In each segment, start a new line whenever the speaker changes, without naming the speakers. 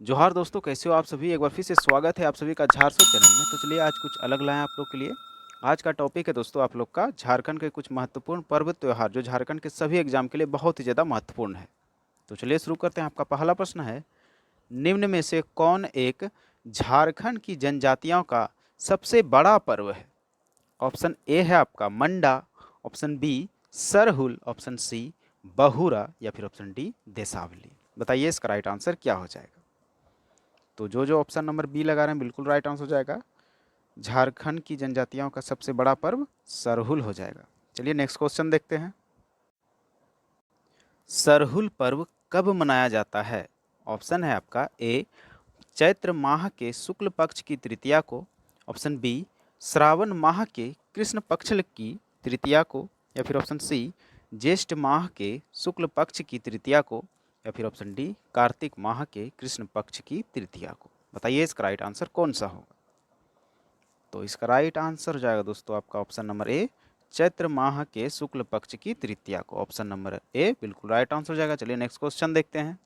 जोहार दोस्तों, कैसे हो आप सभी। एक बार फिर से स्वागत है आप सभी का झारसो चैनल में। तो चलिए आज कुछ अलग लाए हैं आप लोग के लिए। आज का टॉपिक है दोस्तों आप लोग का झारखंड के कुछ महत्वपूर्ण पर्व त्योहार जो झारखंड के सभी एग्जाम के लिए बहुत ही ज़्यादा महत्वपूर्ण है। तो चलिए शुरू करते हैं। आपका पहला प्रश्न है, निम्न में से कौन एक झारखंड की जनजातियों का सबसे बड़ा पर्व है। ऑप्शन ए है आपका Manda, option B Sarhul, option C Bahura या फिर ऑप्शन डी देसावली। बताइए इसका राइट आंसर क्या हो जाएगा। तो जो ऑप्शन नंबर बी लगा रहे हैं बिल्कुल राइट आंसर हो जाएगा। झारखंड की जनजातियों का सबसे बड़ा पर्व सरहुल हो जाएगा। चलिए नेक्स्ट क्वेश्चन देखते हैं। सरहुल पर्व कब मनाया जाता है। ऑप्शन है आपका ए चैत्र माह के शुक्ल पक्ष की तृतीया को, ऑप्शन बी श्रावण माह के कृष्ण पक्ष की तृतीया को, या फिर ऑप्शन सी ज्येष्ठ माह के शुक्ल पक्ष की तृतीया को, या फिर ऑप्शन डी कार्तिक माह के कृष्ण पक्ष की तृतीया को। बताइए इसका राइट आंसर कौन सा होगा। तो इसका राइट आंसर हो जाएगा दोस्तों आपका ऑप्शन नंबर ए चैत्र माह के शुक्ल पक्ष की तृतीया को। ऑप्शन नंबर ए बिल्कुल राइट आंसर हो जाएगा। चलिए नेक्स्ट क्वेश्चन देखते हैं।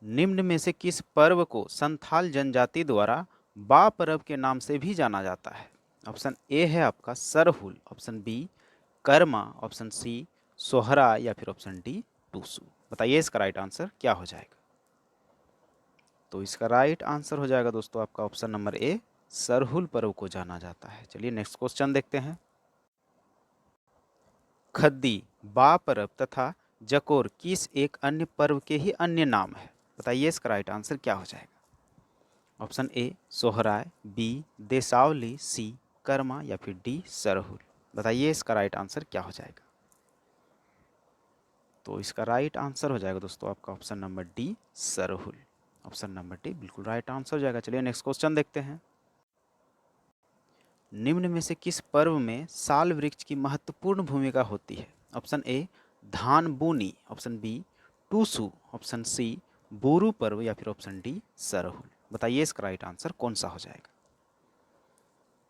निम्न में से किस पर्व को संथाल जनजाति द्वारा बा पर्व के नाम से भी जाना जाता है। ऑप्शन ए है आपका Sarhul, option B Karma, option C Sohra या फिर ऑप्शन डी टूसू। बताइए इसका राइट आंसर क्या हो जाएगा। तो इसका राइट आंसर हो जाएगा दोस्तों आपका ऑप्शन नंबर ए सरहुल पर्व को जाना जाता है। चलिए नेक्स्ट क्वेश्चन देखते हैं। खद्दी, बा पर्व तथा जकोर किस एक अन्य पर्व के ही अन्य नाम है। बताइए इसका राइट आंसर क्या हो जाएगा। ऑप्शन ए सोहराय, बी देसावली, सी कर्मा या फिर डी सरहुल। बताइए इसका राइट आंसर क्या हो जाएगा। तो इसका राइट आंसर हो जाएगा दोस्तों आपका option number D Sarhul. Option number D बिल्कुल राइट आंसर हो जाएगा। चलिए नेक्स्ट क्वेश्चन देखते हैं। निम्न में से किस पर्व में साल वृक्ष की महत्वपूर्ण भूमिका होती है। Option A Dhan Boni, option B Tusu, option C Boru Parv या फिर ऑप्शन डी सरहुल। बताइए इसका राइट आंसर कौन सा हो जाएगा।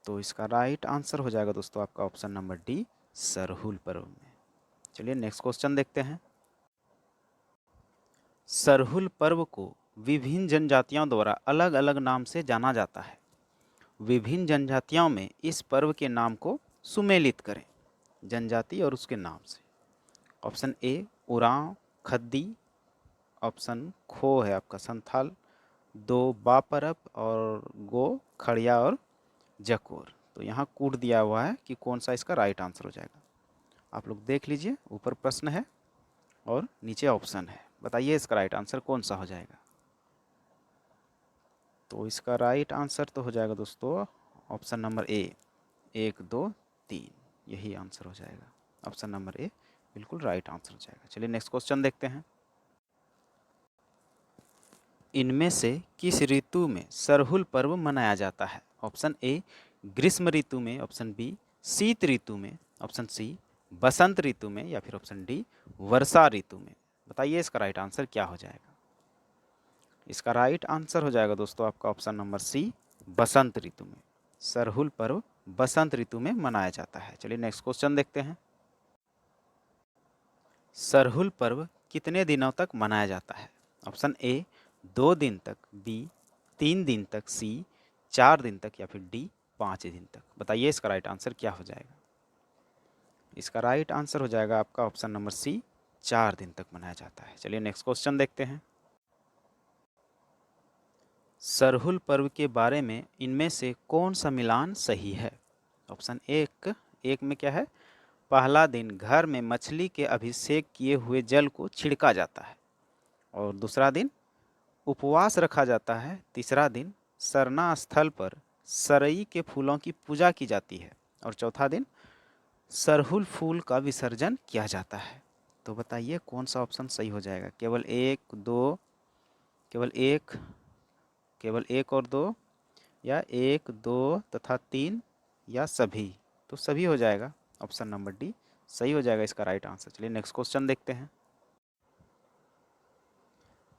तो इसका राइट आंसर हो जाएगा दोस्तों आपका ऑप्शन नंबर डी सरहुल पर्व में। चलिए नेक्स्ट क्वेश्चन देखते हैं। सरहुल पर्व को विभिन्न जनजातियों द्वारा अलग अलग नाम से जाना जाता है। विभिन्न जनजातियों में इस पर्व के नाम को सुमेलित करें। जनजाति और उसके नाम से। ऑप्शन ए उरांव खद्दी, ऑप्शन खो है आपका संथाल, दो बापरप और गो खड़िया और जकोर। तो यहाँ कूट दिया हुआ है कि कौन सा इसका राइट आंसर हो जाएगा। आप लोग देख लीजिए, ऊपर प्रश्न है और नीचे ऑप्शन है। बताइए इसका राइट आंसर कौन सा हो जाएगा। तो इसका राइट आंसर तो हो जाएगा दोस्तों ऑप्शन नंबर ए 1 2 3, यही आंसर हो जाएगा। ऑप्शन नंबर ए बिल्कुल राइट आंसर हो जाएगा। चलिए नेक्स्ट क्वेश्चन देखते हैं। इनमें से किस ऋतु में सरहुल पर्व मनाया जाता है। ऑप्शन ए ग्रीष्म ऋतु में, ऑप्शन बी शीत ऋतु में, ऑप्शन सी बसंत ऋतु में, या फिर ऑप्शन डी वर्षा ऋतु में। बताइए इसका राइट आंसर क्या हो जाएगा। इसका राइट आंसर हो जाएगा दोस्तों आपका ऑप्शन नंबर सी बसंत ऋतु में। सरहुल पर्व बसंत ऋतु में मनाया जाता है। चलिए नेक्स्ट क्वेश्चन देखते हैं। सरहुल पर्व कितने दिनों तक मनाया जाता है। ऑप्शन ए 2 दिन तक, बी 3 दिन तक, सी 4 दिन तक, या फिर डी 5 दिन तक। बताइए इसका राइट आंसर क्या हो जाएगा। इसका राइट आंसर हो जाएगा आपका ऑप्शन नंबर सी 4 दिन तक मनाया जाता है। चलिए नेक्स्ट क्वेश्चन देखते हैं। सरहुल पर्व के बारे में इनमें से कौन सा मिलान सही है। ऑप्शन एक में क्या है, पहला दिन घर में मछली के अभिषेक किए हुए जल को छिड़का जाता है, और दूसरा दिन उपवास रखा जाता है, तीसरा दिन सरना स्थल पर सरई के फूलों की पूजा की जाती है, और चौथा दिन सरहुल फूल का विसर्जन किया जाता है। तो बताइए कौन सा ऑप्शन सही हो जाएगा। केवल एक, दो, केवल एक और दो, या 1 2 तथा 3, या सभी। तो सभी हो जाएगा। ऑप्शन नंबर डी सही हो जाएगा इसका राइट आंसर। चलिए नेक्स्ट क्वेश्चन देखते हैं।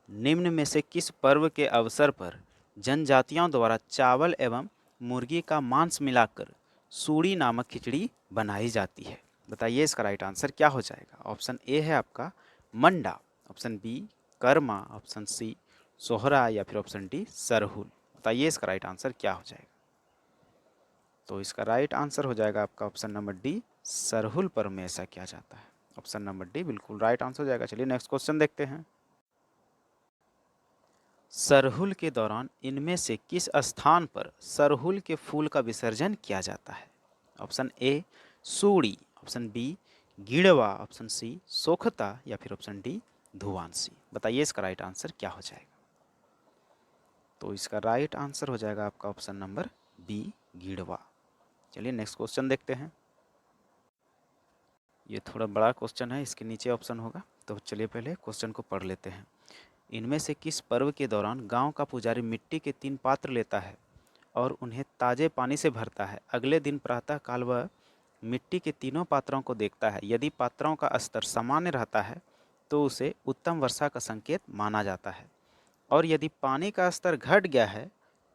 निम्न में से किस पर्व के अवसर पर जनजातियों द्वारा चावल एवं मुर्गी का मांस मिलाकर सूड़ी नामक खिचड़ी बनाई जाती है। बताइए इसका राइट आंसर क्या हो जाएगा। ऑप्शन ए है आपका Manda, option B Karma, option C Sohra या फिर ऑप्शन डी सरहुल। बताइए इसका राइट आंसर क्या हो जाएगा। तो इसका राइट आंसर हो जाएगा आपका ऑप्शन नंबर डी, सरहुल पर्व में ऐसा किया जाता है। ऑप्शन नंबर डी बिल्कुल राइट आंसर हो जाएगा। चलिए नेक्स्ट क्वेश्चन देखते हैं। सरहुल के दौरान इनमें से किस स्थान पर सरहुल के फूल का विसर्जन किया जाता है। ऑप्शन ए सूड़ी, ऑप्शन बी गिड़वा, ऑप्शन सी सोखता या फिर ऑप्शन डी धुवांसी। बताइए इसका राइट आंसर क्या हो जाएगा। तो इसका राइट आंसर हो जाएगा आपका ऑप्शन नंबर बी गिड़वा। चलिए नेक्स्ट क्वेश्चन देखते हैं। ये थोड़ा बड़ा क्वेश्चन है, इसके नीचे ऑप्शन होगा, तो चलिए पहले क्वेश्चन को पढ़ लेते हैं। इनमें से किस पर्व के दौरान गांव का पुजारी मिट्टी के 3 पात्र लेता है और उन्हें ताजे पानी से भरता है। अगले दिन प्रातः काल वह मिट्टी के तीनों पात्रों को देखता है। यदि पात्रों का स्तर सामान्य रहता है तो उसे उत्तम वर्षा का संकेत माना जाता है, और यदि पानी का स्तर घट गया है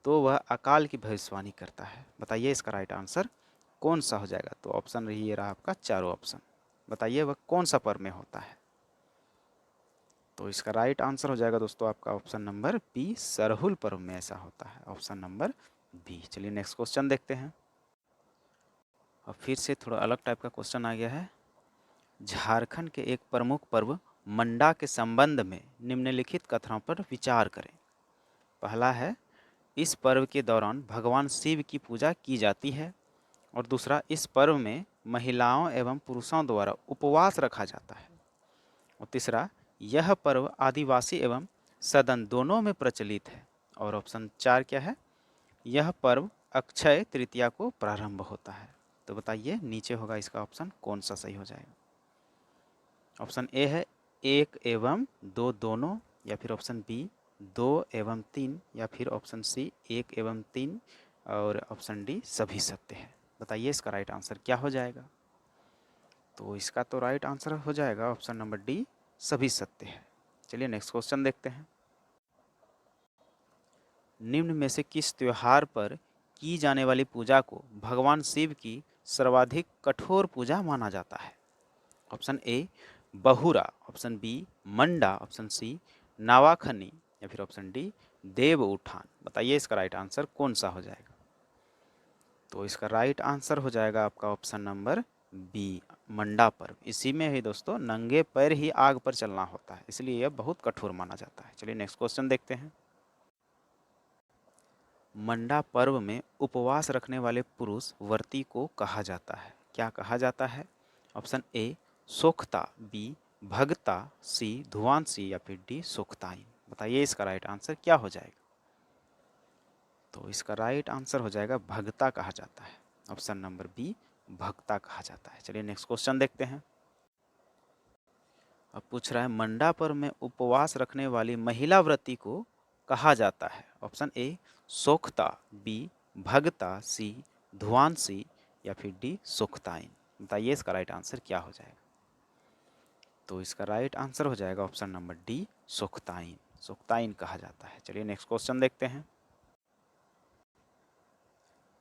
तो वह अकाल की भविष्यवाणी करता है। बताइए इसका राइट आंसर कौन सा हो जाएगा। तो ऑप्शन रही ये रहा आपका चारों ऑप्शन। बताइए वह कौन सा पर्व में होता है। तो इसका राइट आंसर हो जाएगा दोस्तों आपका ऑप्शन नंबर बी, सरहुल पर्व में ऐसा होता है। Option number B. चलिए नेक्स्ट क्वेश्चन देखते हैं। अब फिर से थोड़ा अलग टाइप का क्वेश्चन आ गया है। झारखंड के एक प्रमुख पर्व मंडा के संबंध में निम्नलिखित कथनों पर विचार करें। पहला है, इस पर्व के दौरान भगवान शिव की पूजा की जाती है। और दूसरा, इस पर्व में महिलाओं एवं पुरुषों द्वारा उपवास रखा जाता है। और तीसरा, यह पर्व आदिवासी एवं सदन दोनों में प्रचलित है। और ऑप्शन 4 क्या है, यह पर्व अक्षय तृतीया को प्रारंभ होता है। तो बताइए नीचे होगा इसका ऑप्शन कौन सा सही हो जाएगा। ऑप्शन ए है 1 एवं 2 दोनों, या फिर ऑप्शन बी 2 एवं 3, या फिर ऑप्शन सी 1 एवं 3, और ऑप्शन डी सभी सत्य है। बताइए इसका राइट आंसर क्या हो जाएगा। तो इसका तो राइट आंसर हो जाएगा ऑप्शन नंबर डी, सभी सत्य है। चलिए नेक्स्ट क्वेश्चन देखते हैं। निम्न में से किस त्योहार पर की जाने वाली पूजा को भगवान शिव की सर्वाधिक कठोर पूजा माना जाता है। ऑप्शन ए बहुरा, ऑप्शन बी मंडा, ऑप्शन सी नावाखनी, या फिर ऑप्शन डी देव उठान। बताइए इसका राइट आंसर कौन सा हो जाएगा। तो इसका राइट आंसर हो जाएगा आपका ऑप्शन नंबर बी, मंडा पर्व। इसी में ही दोस्तों नंगे पैर ही आग पर चलना होता है, इसलिए यह बहुत कठोर माना जाता है। चलिए नेक्स्ट क्वेश्चन देखते हैं। मंडा पर्व में उपवास रखने वाले पुरुष व्रती को कहा जाता है। क्या कहा जाता है। ऑप्शन ए सोखता, बी भगता, सी धुआंसी, या फिर डी सोखताइन। बताइए इसका राइट आंसर क्या हो जाएगा। तो इसका राइट आंसर हो जाएगा भगता कहा जाता है। ऑप्शन नंबर बी भक्ता कहा जाता है। चलिए नेक्स्ट क्वेश्चन देखते हैं। अब पूछ रहा है मंडा पर्व में उपवास रखने वाली महिला व्रती को कहा जाता है। ऑप्शन ए सोखता, बी भगता, सी धुआंसी, या फिर डी सोखताइन। बताइए इसका राइट आंसर क्या हो जाएगा। तो इसका राइट आंसर हो जाएगा ऑप्शन नंबर डी सोखताइन। सोखताइन कहा जाता है। चलिए नेक्स्ट क्वेश्चन देखते हैं।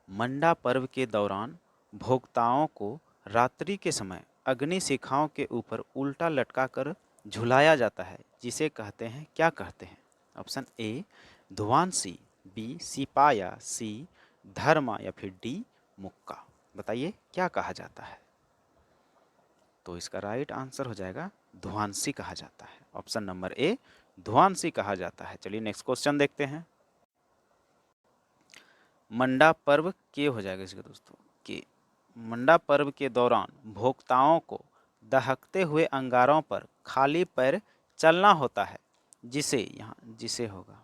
मंडा पर्व के दौरान भोक्ताओं को रात्रि के समय अग्नि शिखाओं के ऊपर उल्टा लटकाकर झुलाया जाता है, जिसे कहते हैं, क्या कहते हैं। ऑप्शन ए धुआंसी, बी सिपाया, सी धर्मा, या फिर डी मुक्का। बताइए क्या कहा जाता है। तो इसका राइट आंसर हो जाएगा धुआंसी कहा जाता है। ऑप्शन नंबर ए धुआंसी कहा जाता है। चलिए नेक्स्ट क्वेश्चन देखते हैं। मंडा पर्व के हो जाएगा इसके दोस्तों कि मंडा पर्व के दौरान भोक्ताओं को दहकते हुए अंगारों पर खाली पैर चलना होता है, जिसे यहाँ जिसे होगा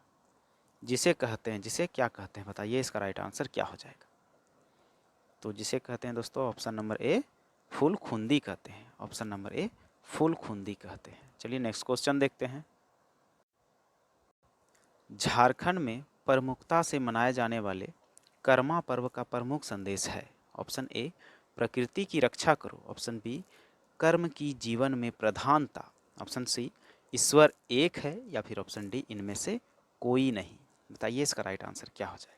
जिसे कहते हैं, जिसे क्या कहते हैं। बताइए इसका राइट आंसर क्या हो जाएगा। तो जिसे कहते हैं दोस्तों ऑप्शन नंबर ए फूल खुंदी कहते हैं। ऑप्शन नंबर ए फूल खुंदी कहते हैं। चलिए नेक्स्ट क्वेश्चन देखते हैं। झारखंड में प्रमुखता से मनाए जाने वाले कर्मा पर्व का प्रमुख संदेश है। ऑप्शन ए प्रकृति की रक्षा करो, ऑप्शन बी कर्म की जीवन में प्रधानता, ऑप्शन सी ईश्वर एक है, या फिर ऑप्शन डी इनमें से कोई नहीं। बताइए इसका राइट आंसर क्या हो जाएगा।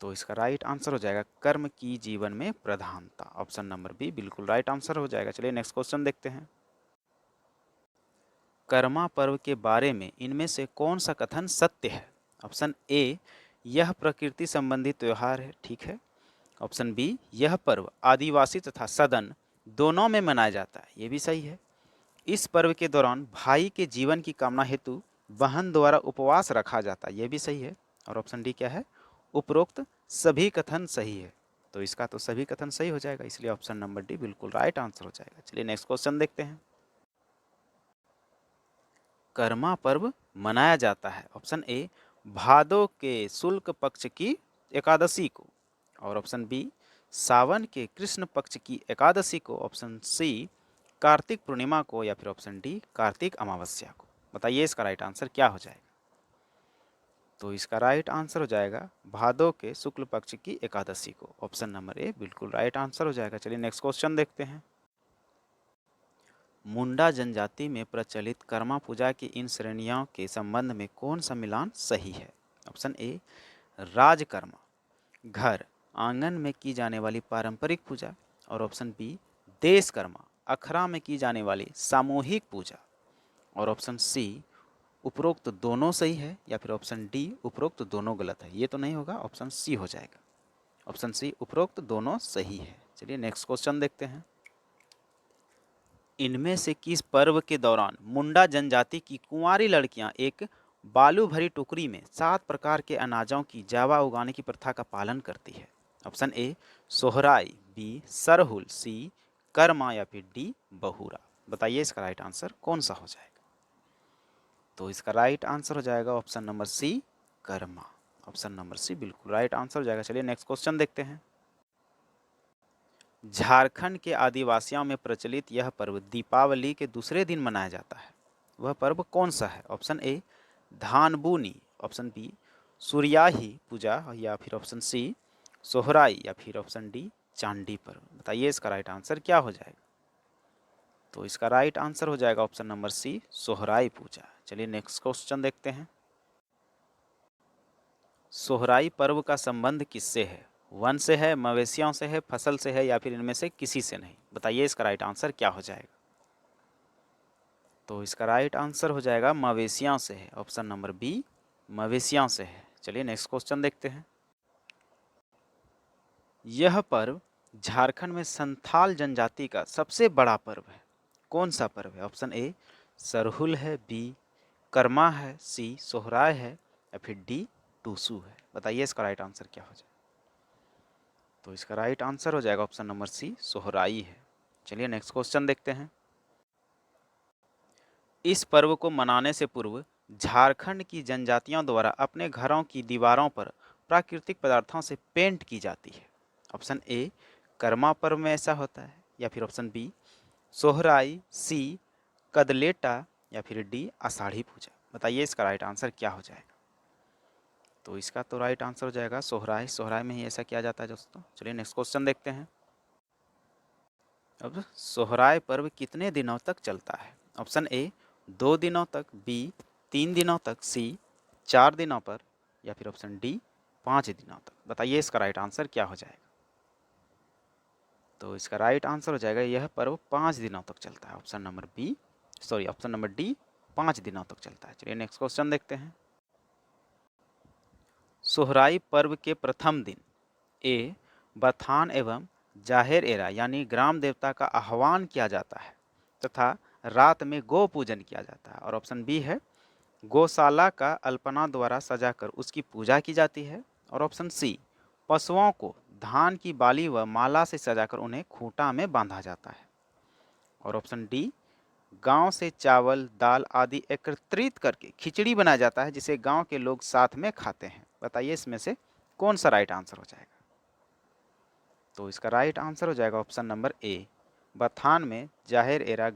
तो इसका राइट आंसर हो जाएगा कर्म की जीवन में प्रधानता। ऑप्शन नंबर बी बिल्कुल राइट आंसर हो जाएगा। चलिए नेक्स्ट क्वेश्चन देखते हैं। कर्मा पर्व के बारे में इनमें से कौन सा कथन सत्य है? ऑप्शन ए, यह प्रकृति संबंधी त्योहार है, ठीक है। ऑप्शन बी, यह पर्व आदिवासी तथा सदन दोनों में मनाया जाता है, ये भी सही है। इस पर्व के दौरान भाई के जीवन की कामना हेतु बहन द्वारा उपवास रखा जाता है, ये भी सही है। और ऑप्शन डी क्या है? उपरोक्त सभी कथन सही है। तो इसका तो सभी कथन सही हो जाएगा, इसलिए ऑप्शन नंबर डी बिल्कुल राइट आंसर हो जाएगा। चलिए नेक्स्ट क्वेश्चन देखते हैं। कर्मा पर्व मनाया जाता है, ऑप्शन ए भादो के शुक्ल पक्ष की एकादशी को, और ऑप्शन बी सावन के कृष्ण पक्ष की एकादशी को, ऑप्शन सी कार्तिक पूर्णिमा को, या फिर ऑप्शन डी कार्तिक अमावस्या को। बताइए इसका राइट आंसर क्या हो जाएगा? तो इसका राइट आंसर हो जाएगा भादो के शुक्ल पक्ष की एकादशी को, ऑप्शन नंबर ए बिल्कुल राइट आंसर हो जाएगा। चलिए नेक्स्ट क्वेश्चन देखते हैं। मुंडा जनजाति में प्रचलित कर्मा पूजा की इन श्रेणियों के संबंध में कौन सा मिलान सही है? ऑप्शन ए राजकर्मा, घर आंगन में की जाने वाली पारंपरिक पूजा, और ऑप्शन बी देशकर्मा, अखरा में की जाने वाली सामूहिक पूजा, और ऑप्शन सी उपरोक्त दोनों सही है, या फिर ऑप्शन डी उपरोक्त दोनों गलत है। ये तो नहीं होगा, ऑप्शन सी हो जाएगा। ऑप्शन सी उपरोक्त दोनों सही है। चलिए नेक्स्ट क्वेश्चन देखते हैं। इनमें से किस पर्व के दौरान मुंडा जनजाति की कुंवारी लड़कियां एक बालू भरी टोकरी में 7 प्रकार के अनाजों की जावा उगाने की प्रथा का पालन करती है? Option A Sohrai, B Sarhul, C Karma, या फिर डी बहुरा। बताइए इसका राइट आंसर कौन सा हो जाएगा? तो इसका राइट आंसर हो जाएगा option number C Karma. Option number C बिल्कुल राइट आंसर हो जाएगा। चलिए नेक्स्ट क्वेश्चन देखते हैं। झारखंड के आदिवासियों में प्रचलित यह पर्व दीपावली के दूसरे दिन मनाया जाता है, वह पर्व कौन सा है? ऑप्शन ए धानबूनी, ऑप्शन बी सूर्याही पूजा, या फिर ऑप्शन सी सोहराई, या फिर ऑप्शन डी चांदी पर्व। बताइए इसका राइट आंसर क्या हो जाएगा? तो इसका राइट आंसर हो जाएगा ऑप्शन नंबर सी सोहराई पूजा। चलिए नेक्स्ट क्वेश्चन देखते हैं। सोहराई पर्व का संबंध किससे है? वन से है, मवेशियों से है, फसल से है, या फिर इनमें से किसी से नहीं? बताइए इसका राइट आंसर क्या हो जाएगा? तो इसका राइट आंसर हो जाएगा मवेशियों से है, ऑप्शन नंबर बी मवेशियों से है। चलिए नेक्स्ट क्वेश्चन देखते हैं। यह पर्व झारखंड में संथाल जनजाति का सबसे बड़ा पर्व है, कौन सा पर्व है? ऑप्शन ए सरहुल है, बी कर्मा है, सी सोहराय है, या फिर डी टूसू है। बताइए इसका राइट आंसर क्या हो जाएगा? तो इसका राइट आंसर हो जाएगा ऑप्शन नंबर सी सोहराई है। चलिए नेक्स्ट क्वेश्चन देखते हैं। इस पर्व को मनाने से पूर्व झारखंड की जनजातियों द्वारा अपने घरों की दीवारों पर प्राकृतिक पदार्थों से पेंट की जाती है। ऑप्शन ए कर्मा पर्व में ऐसा होता है, या फिर ऑप्शन बी सोहराई, सी कदलेटा, या फिर डी आषाढ़ी पूजा। बताइए इसका राइट आंसर क्या हो जाएगा? तो इसका तो राइट आंसर हो जाएगा सोहराई। सोहराई में ही ऐसा किया जाता है दोस्तों। चलिए नेक्स्ट क्वेश्चन देखते हैं। अब सोहराय पर्व कितने दिनों तक चलता है? ऑप्शन ए 2 दिनों तक, बी 3 दिनों तक, सी 4 दिनों पर, या फिर ऑप्शन डी 5 दिनों तक। बताइए इसका राइट आंसर क्या हो जाएगा? तो इसका राइट आंसर हो जाएगा यह पर्व 5 दिनों तक चलता है। ऑप्शन नंबर डी 5 दिनों तक चलता है। चलिए नेक्स्ट क्वेश्चन देखते हैं। सोहराई पर्व के प्रथम दिन ए बथान एवं जाहेर एरा यानी ग्राम देवता का आह्वान किया जाता है तथा रात में गौ पूजन किया जाता है, और ऑप्शन बी है गौशाला का अल्पना द्वारा सजाकर उसकी पूजा की जाती है, और ऑप्शन सी पशुओं को धान की बाली व माला से सजाकर उन्हें खूंटा में बांधा जाता है, और ऑप्शन डी गांव से चावल दाल आदि एकत्रित करके खिचड़ी बनाया जाता है जिसे गांव के लोग साथ में खाते हैं। बताइए इसमें से कौन सा राइट आंसर हो जाएगा? तो इसका राइट आंसर हो जाएगा ऑप्शन नंबर ए बथान में जाहिर एरा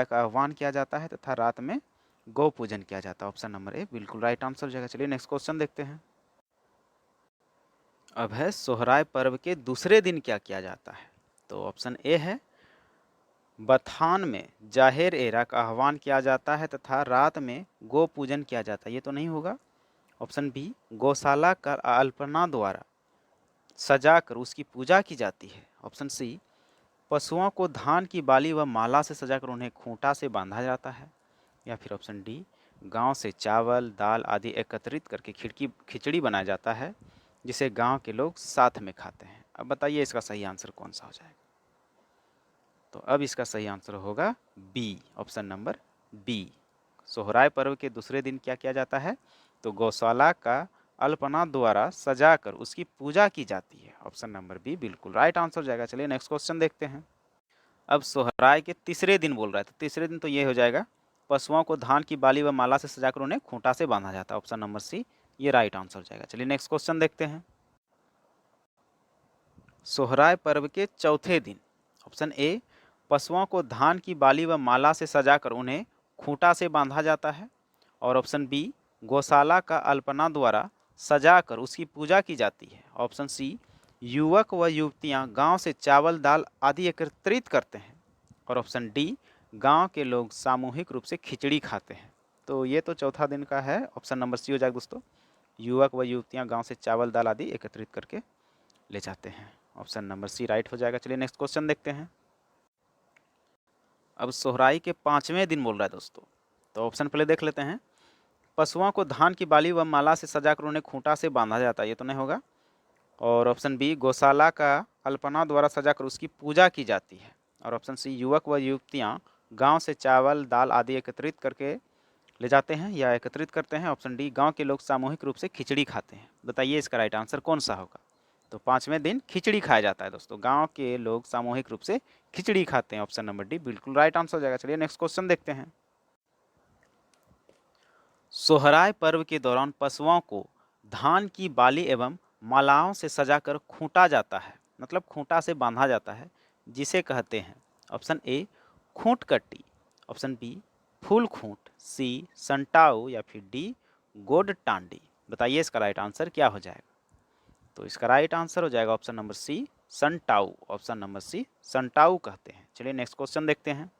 का आह्वान किया जाता है तथा रात में गौ पूजन किया जाता है। ऑप्शन नंबर ए बिल्कुल राइट आंसर हो जाएगा। चलिए नेक्स्ट क्वेश्चन देखते हैं। अब है सोहराय पर्व के दूसरे दिन क्या किया जाता है? तो ऑप्शन ए है बथान में जाहिर एरा का आह्वान किया जाता है तथा रात में गौ पूजन किया जाता है। ये तो नहीं होगा। ऑप्शन बी गौशाला का अल्पना द्वारा सजाकर उसकी पूजा की जाती है। ऑप्शन सी पशुओं को धान की बाली व माला से सजाकर उन्हें खूंटा से बांधा जाता है। या फिर ऑप्शन डी, गांव से चावल दाल आदि एकत्रित करके खिचड़ी बनाया जाता है जिसे गांव के लोग साथ में खाते हैं। अब बताइए इसका सही आंसर कौन सा हो जाएगा। तो अब इसका सही आंसर होगा B, option number B. Sohrai पर्व के दूसरे दिन क्या किया जाता है, तो गौशाला का अल्पना द्वारा सजाकर उसकी पूजा की जाती है। ऑप्शन नंबर बी बिल्कुल राइट आंसर हो जाएगा। चलिए नेक्स्ट क्वेश्चन देखते हैं। अब सोहराय के तीसरे दिन बोल रहा है, तो तीसरे दिन तो ये हो जाएगा, पशुओं को धान की बाली व माला से सजाकर उन्हें खूंटा से बांधा जाता है। ऑप्शन नंबर सी ये राइट आंसर हो जाएगा। चलिए नेक्स्ट क्वेश्चन देखते हैं। सोहराय पर्व के चौथे दिन, ऑप्शन ए, पशुओं को धान की बाली व माला से सजाकर उन्हें खूंटा से बांधा जाता है। और ऑप्शन बी, गौशाला का अल्पना द्वारा सजाकर उसकी पूजा की जाती है। ऑप्शन सी, युवक व युवतियां गांव से चावल दाल आदि एकत्रित करते हैं। और ऑप्शन डी, गांव के लोग सामूहिक रूप से खिचड़ी खाते हैं। तो ये तो चौथा दिन का है, ऑप्शन नंबर सी हो जाएगा दोस्तों, युवक व युवतियां गांव से चावल दाल आदि एकत्रित करके ले जाते हैं। ऑप्शन नंबर सी राइट हो जाएगा। चलिए नेक्स्ट क्वेश्चन देखते हैं। अब सोहराई के पांचवें दिन बोल रहा है दोस्तों, तो ऑप्शन पहले देख लेते हैं। पशुओं को धान की बाली व माला से सजाकर उन्हें खूंटा से बांधा जाता है, ये तो नहीं होगा। और ऑप्शन बी, गौशाला का अल्पना द्वारा सजाकर उसकी पूजा की जाती है। और ऑप्शन सी, युवक व युवतियां गांव से चावल दाल आदि एकत्रित करके ले जाते हैं या एकत्रित करते हैं। ऑप्शन डी, गांव के लोग सामूहिक रूप से खिचड़ी खाते हैं। बताइए इसका राइट आंसर कौन सा होगा। तो पांचवें दिन खिचड़ी खाया जाता है दोस्तों, गांव के लोग सामूहिक रूप से खिचड़ी खाते हैं। ऑप्शन नंबर डी बिल्कुल राइट आंसर हो जाएगा। चलिए नेक्स्ट क्वेश्चन देखते हैं। सोहराय पर्व के दौरान पशुओं को धान की बाली एवं मालाओं से सजाकर खूंटा जाता है, मतलब खूंटा से बांधा जाता है, जिसे कहते हैं। ऑप्शन ए, खूंट कट्टी। ऑप्शन बी, फूल खूंट। सी, संटाऊ। या फिर डी, गोड टांडी। बताइए इसका राइट आंसर क्या हो जाएगा। तो इसका राइट आंसर हो जाएगा ऑप्शन नंबर सी, संटाऊ। ऑप्शन नंबर सी संटाऊ कहते हैं। चलिए नेक्स्ट क्वेश्चन देखते हैं।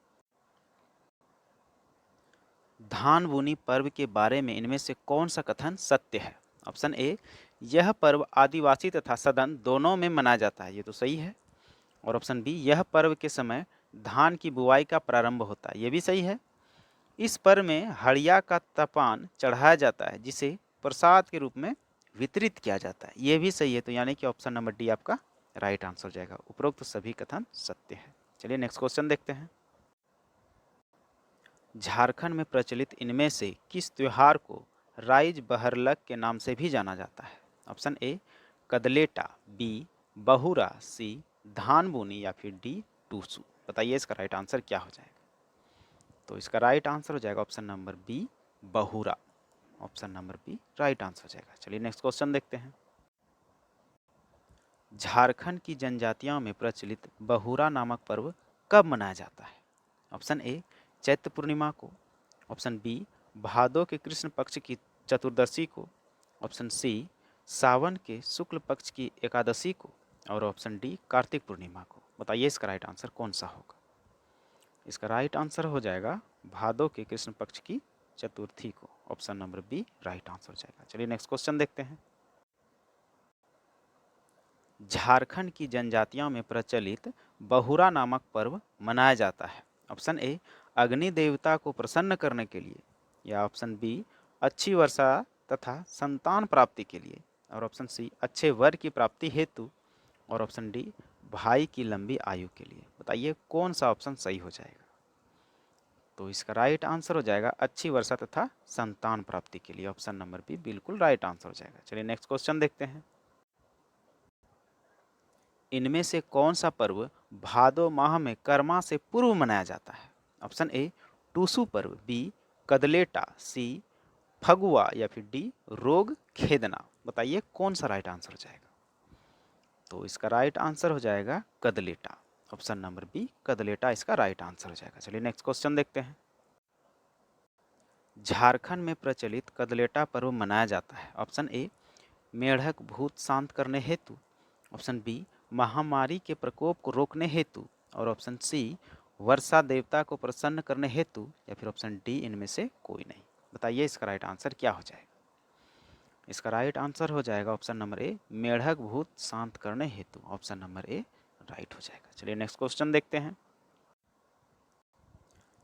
धान बुनी पर्व के बारे में इनमें से कौन सा कथन सत्य है। ऑप्शन ए, यह पर्व आदिवासी तथा सदन दोनों में मनाया जाता है, ये तो सही है। और ऑप्शन बी, यह पर्व के समय धान की बुआई का प्रारंभ होता है, ये भी सही है। इस पर्व में हड़िया का तपान चढ़ाया जाता है जिसे प्रसाद के रूप में वितरित किया जाता है, ये भी सही है। तो यानी कि ऑप्शन नंबर डी आपका राइट आंसर हो जाएगा। उपरोक्त सभी कथन सत्य है। चलिए नेक्स्ट क्वेश्चन देखते हैं। झारखंड में प्रचलित इनमें से किस त्योहार को राइज बहरलक के नाम से भी जाना जाता है। ऑप्शन ए, कदलेटा। बी, बहुरा। सी, धान बोनी। या फिर डी, टूसू। बताइए इसका राइट आंसर क्या हो जाएगा। तो इसका राइट आंसर हो जाएगा option number B, Bahura. Option number B right answer हो जाएगा। चलिए नेक्स्ट क्वेश्चन देखते हैं। झारखंड की जनजातियों में प्रचलित बहुरा नामक पर्व कब मनाया जाता है। ऑप्शन ए, चैत्र पूर्णिमा को। ऑप्शन बी, भादो के कृष्ण पक्ष की चतुर्दशी को। ऑप्शन सी, सावन के शुक्ल पक्ष की एकादशी को। और ऑप्शन डी, कार्तिक पूर्णिमा को। बताइए इसका राइट आंसर कौन सा होगा। इसका राइट आंसर हो जाएगा भादो के कृष्ण पक्ष की चतुर्थी को। Option number B right answer हो जाएगा। चलिए नेक्स्ट क्वेश्चन देखते हैं। झारखंड की जनजातियों में प्रचलित बहुरा नामक पर्व मनाया जाता है। ऑप्शन ए, अग्नि देवता को प्रसन्न करने के लिए। या ऑप्शन बी, अच्छी वर्षा तथा संतान प्राप्ति के लिए। और ऑप्शन सी, अच्छे वर की प्राप्ति हेतु। और ऑप्शन डी, भाई की लंबी आयु के लिए। बताइए कौन सा ऑप्शन सही हो जाएगा। तो इसका राइट आंसर हो जाएगा अच्छी वर्षा तथा संतान प्राप्ति के लिए। ऑप्शन नंबर बी बिल्कुल राइट आंसर हो जाएगा। चलिए नेक्स्ट क्वेश्चन देखते हैं। इनमें से कौन सा पर्व भादो माह में कर्मा से पूर्व मनाया जाता है। ऑप्शन ए, टूसू पर्व। बी, कदलेटा। सी, फगुआ। या फिर डी, रोग खेदना। बताइए कौन सा राइट आंसर हो जाएगा। तो इसका राइट आंसर हो जाएगा कदलेटा। ऑप्शन नंबर बी कदलेटा इसका राइट आंसर हो जाएगा। चलिए नेक्स्ट क्वेश्चन देखते हैं। झारखंड में प्रचलित कदलेटा पर्व मनाया जाता है। ऑप्शन ए, मेढक भूत शांत करने हेतु। ऑप्शन बी, महामारी के प्रकोप को रोकने हेतु। और ऑप्शन सी, वर्षा देवता को प्रसन्न करने हेतु। या फिर ऑप्शन डी, इनमें से कोई नहीं। बताइए इसका राइट आंसर क्या हो जाएगा। इसका राइट आंसर हो जाएगा ऑप्शन नंबर ए, मेढक भूत शांत करने हेतु। ऑप्शन नंबर ए राइट हो जाएगा। चलिए नेक्स्ट क्वेश्चन देखते हैं।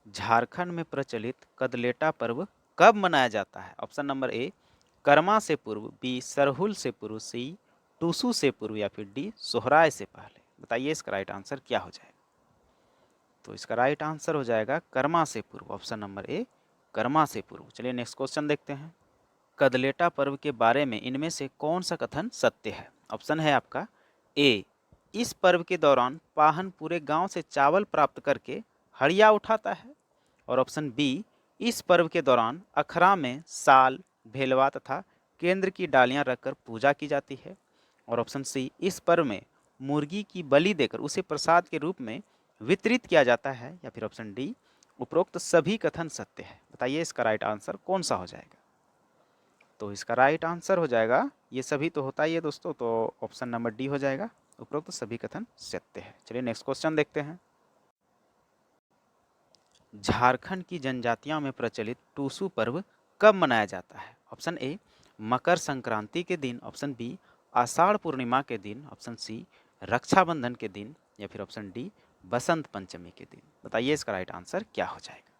झारखंड में प्रचलित कदलेटा पर्व कब मनाया जाता है? ऑप्शन नंबर ए करमा से पूर्व, बी सरहुल से पूर्व, सी टूसू से पूर्व या फिर डी सोहराय से पहले। बताइए इसका राइट आंसर क्या हो जाएगा? तो इसका राइट आंसर हो जाएगा करमा से पूर्व, ऑप्शन नंबर ए करमा से पूर्व। चलिए नेक्स्ट क्वेश्चन देखते हैं। कदलेटा पर्व के बारे में इनमें से कौन सा कथन सत्य है? ऑप्शन है आपका ए इस पर्व के दौरान पाहन पूरे गांव से चावल प्राप्त करके हड़िया उठाता है, और ऑप्शन बी इस पर्व के दौरान अखरा में साल, भेलवा तथा केंद्र की डालियां रखकर पूजा की जाती है, और ऑप्शन सी इस पर्व में मुर्गी की बलि देकर उसे प्रसाद के रूप में वितरित किया जाता है, या फिर ऑप्शन डी उपरोक्त सभी कथन सत्य है। बताइए इसका राइट आंसर कौन सा हो जाएगा? तो इसका राइट आंसर हो जाएगा, ये सभी तो होता ही है दोस्तों, तो ऑप्शन नंबर डी हो जाएगा, उपरोक्त सभी कथन सत्य है। चलिए नेक्स्ट क्वेश्चन देखते हैं। झारखंड की जनजातियों में प्रचलित टूसू पर्व कब मनाया जाता है? ऑप्शन ए मकर संक्रांति के दिन, ऑप्शन बी आषाढ़ पूर्णिमा के दिन, ऑप्शन सी रक्षाबंधन के दिन, या फिर ऑप्शन डी बसंत पंचमी के दिन। बताइए इसका राइट आंसर क्या हो जाएगा?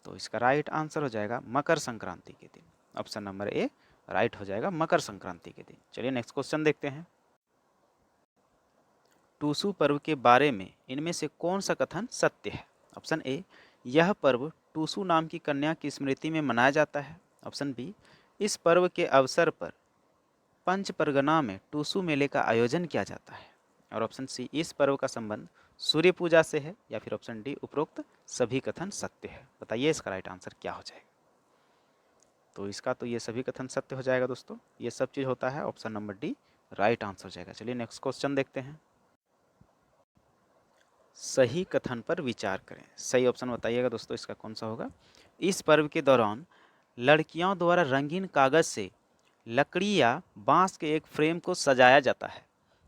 तो इसका राइट आंसर हो जाएगा मकर संक्रांति के दिन, ऑप्शन नंबर ए राइट हो जाएगा मकर संक्रांति के दिन। चलिए नेक्स्ट क्वेश्चन देखते हैं। टूसू पर्व के बारे में इनमें से कौन सा कथन सत्य है? ऑप्शन ए यह पर्व टूसू नाम की कन्या की स्मृति में मनाया जाता है, ऑप्शन बी इस पर्व के अवसर पर पंच परगना में टूसू मेले का आयोजन किया जाता है, और ऑप्शन सी इस पर्व का संबंध सूर्य पूजा से है, या फिर ऑप्शन डी उपरोक्त सभी कथन सत्य है। बताइए इसका राइट आंसर क्या हो जाएगा? तो इसका तो ये सभी कथन सत्य हो जाएगा दोस्तों, ये सब चीज़ होता है, option number D right answer हो जाएगा। चलिए नेक्स्ट क्वेश्चन देखते हैं। सही कथन पर विचार करें। सही ऑप्शन बताइएगा दोस्तों, इसका कौन सा होगा? इस पर्व के दौरान लड़कियों द्वारा रंगीन कागज से लकड़ी या बांस के एक फ्रेम को सजाया जाता है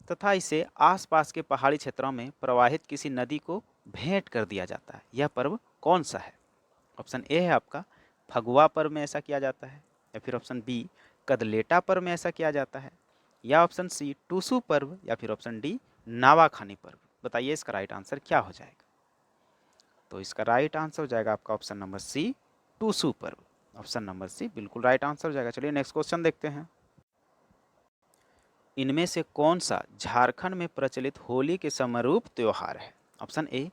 तथा इसे आसपास के पहाड़ी क्षेत्रों में प्रवाहित किसी नदी को भेंट कर दिया जाता है। यह पर्व कौन सा है? ऑप्शन ए है आपका फगुआ पर्व में ऐसा किया जाता है, या फिर ऑप्शन बी कदलेटा पर्व में ऐसा किया जाता है, या ऑप्शन सी टूसू पर्व, या फिर ऑप्शन डी नावाखानी पर्व। बताइए इसका राइट आंसर क्या हो जाएगा? तो इसका राइट आंसर हो जाएगा आपका ऑप्शन नंबर सी टूसू पर्व, ऑप्शन नंबर सी बिल्कुल राइट आंसर हो जाएगा। चलिए नेक्स्ट क्वेश्चन देखते हैं। इनमें से कौन सा झारखंड में प्रचलित होली के समरूप त्योहार है? Option A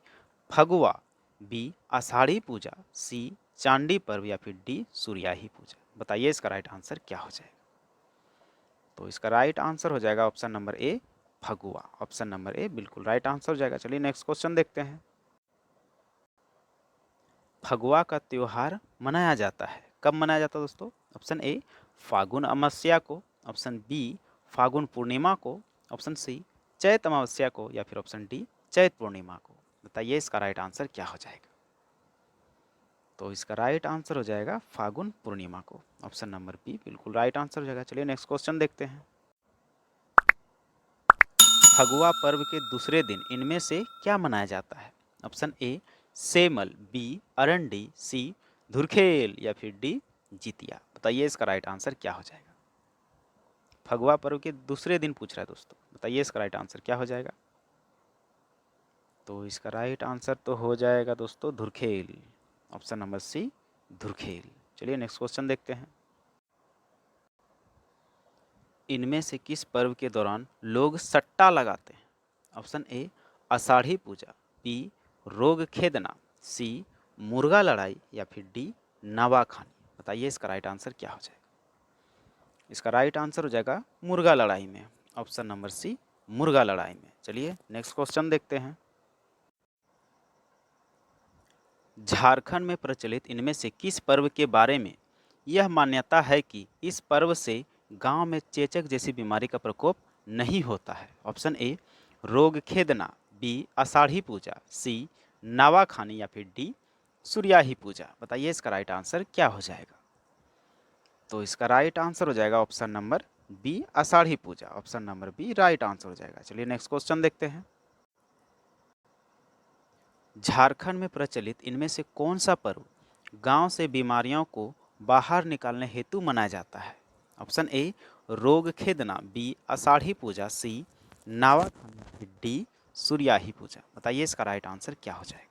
Phagua, B Ashadhi Puja, C Chandi Parv, या फिर डी सूर्याही पूजा। बताइए इसका राइट आंसर क्या हो जाएगा? तो इसका राइट आंसर हो जाएगा option number A Phagua, option number A बिल्कुल राइट आंसर हो जाएगा। चलिए नेक्स्ट क्वेश्चन देखते हैं। फगुआ का त्योहार मनाया जाता है, कब मनाया जाता है दोस्तों? ऑप्शन ए फागुन अमावस्या को, ऑप्शन बी फागुन पूर्णिमा को, ऑप्शन सी चैत अमावस्या को, या फिर ऑप्शन डी चैत पूर्णिमा को। बताइए इसका राइट आंसर क्या हो जाएगा? तो इसका राइट आंसर हो जाएगा फागुन पूर्णिमा को, ऑप्शन नंबर बी बिल्कुल राइट आंसर हो जाएगा। चलिए नेक्स्ट क्वेश्चन देखते हैं। फगुआ पर्व के दूसरे दिन इनमें से क्या मनाया जाता है? ऑप्शन ए सेमल, बी अरंडी, सी धुरखेल, या फिर डी जितिया। बताइए इसका राइट आंसर क्या हो जाएगा? फगुआ पर्व के दूसरे दिन पूछ रहा है दोस्तों, बताइए इसका राइट आंसर क्या हो जाएगा? तो इसका राइट आंसर तो हो जाएगा दोस्तों धुरखेल, ऑप्शन नंबर सी धुरखेल। चलिए नेक्स्ट क्वेश्चन देखते हैं। इनमें से किस पर्व के दौरान लोग सट्टा लगाते हैं? Option A Ashadhi Puja, B रोग खेदना, सी मुर्गा लड़ाई, या फिर डी नवाखानी। बताइए इसका राइट आंसर क्या हो जाएगा? इसका राइट आंसर हो जाएगा मुर्गा लड़ाई में, ऑप्शन नंबर सी मुर्गा लड़ाई में। चलिए नेक्स्ट क्वेश्चन देखते हैं। झारखंड में प्रचलित इनमें से किस पर्व के बारे में यह मान्यता है कि इस पर्व से गांव में चेचक जैसी बीमारी का प्रकोप नहीं होता है? ऑप्शन ए रोग खेदना, बी आषाढ़ी पूजा, सी नावाखानी, या फिर डी सूर्याही पूजा। बताइए इसका राइट आंसर क्या हो जाएगा? तो इसका राइट आंसर हो जाएगा option number B Ashadhi Puja, option number B right answer हो जाएगा। चलिए नेक्स्ट क्वेश्चन देखते हैं। झारखंड में प्रचलित इनमें से कौन सा पर्व गांव से बीमारियों को बाहर निकालने हेतु मनाया जाता है? ऑप्शन ए रोग खेदना, बी आषाढ़ी पूजा, सी नावाखानी, डी सूर्याही पूजा। बताइए इसका राइट आंसर क्या हो जाएगा।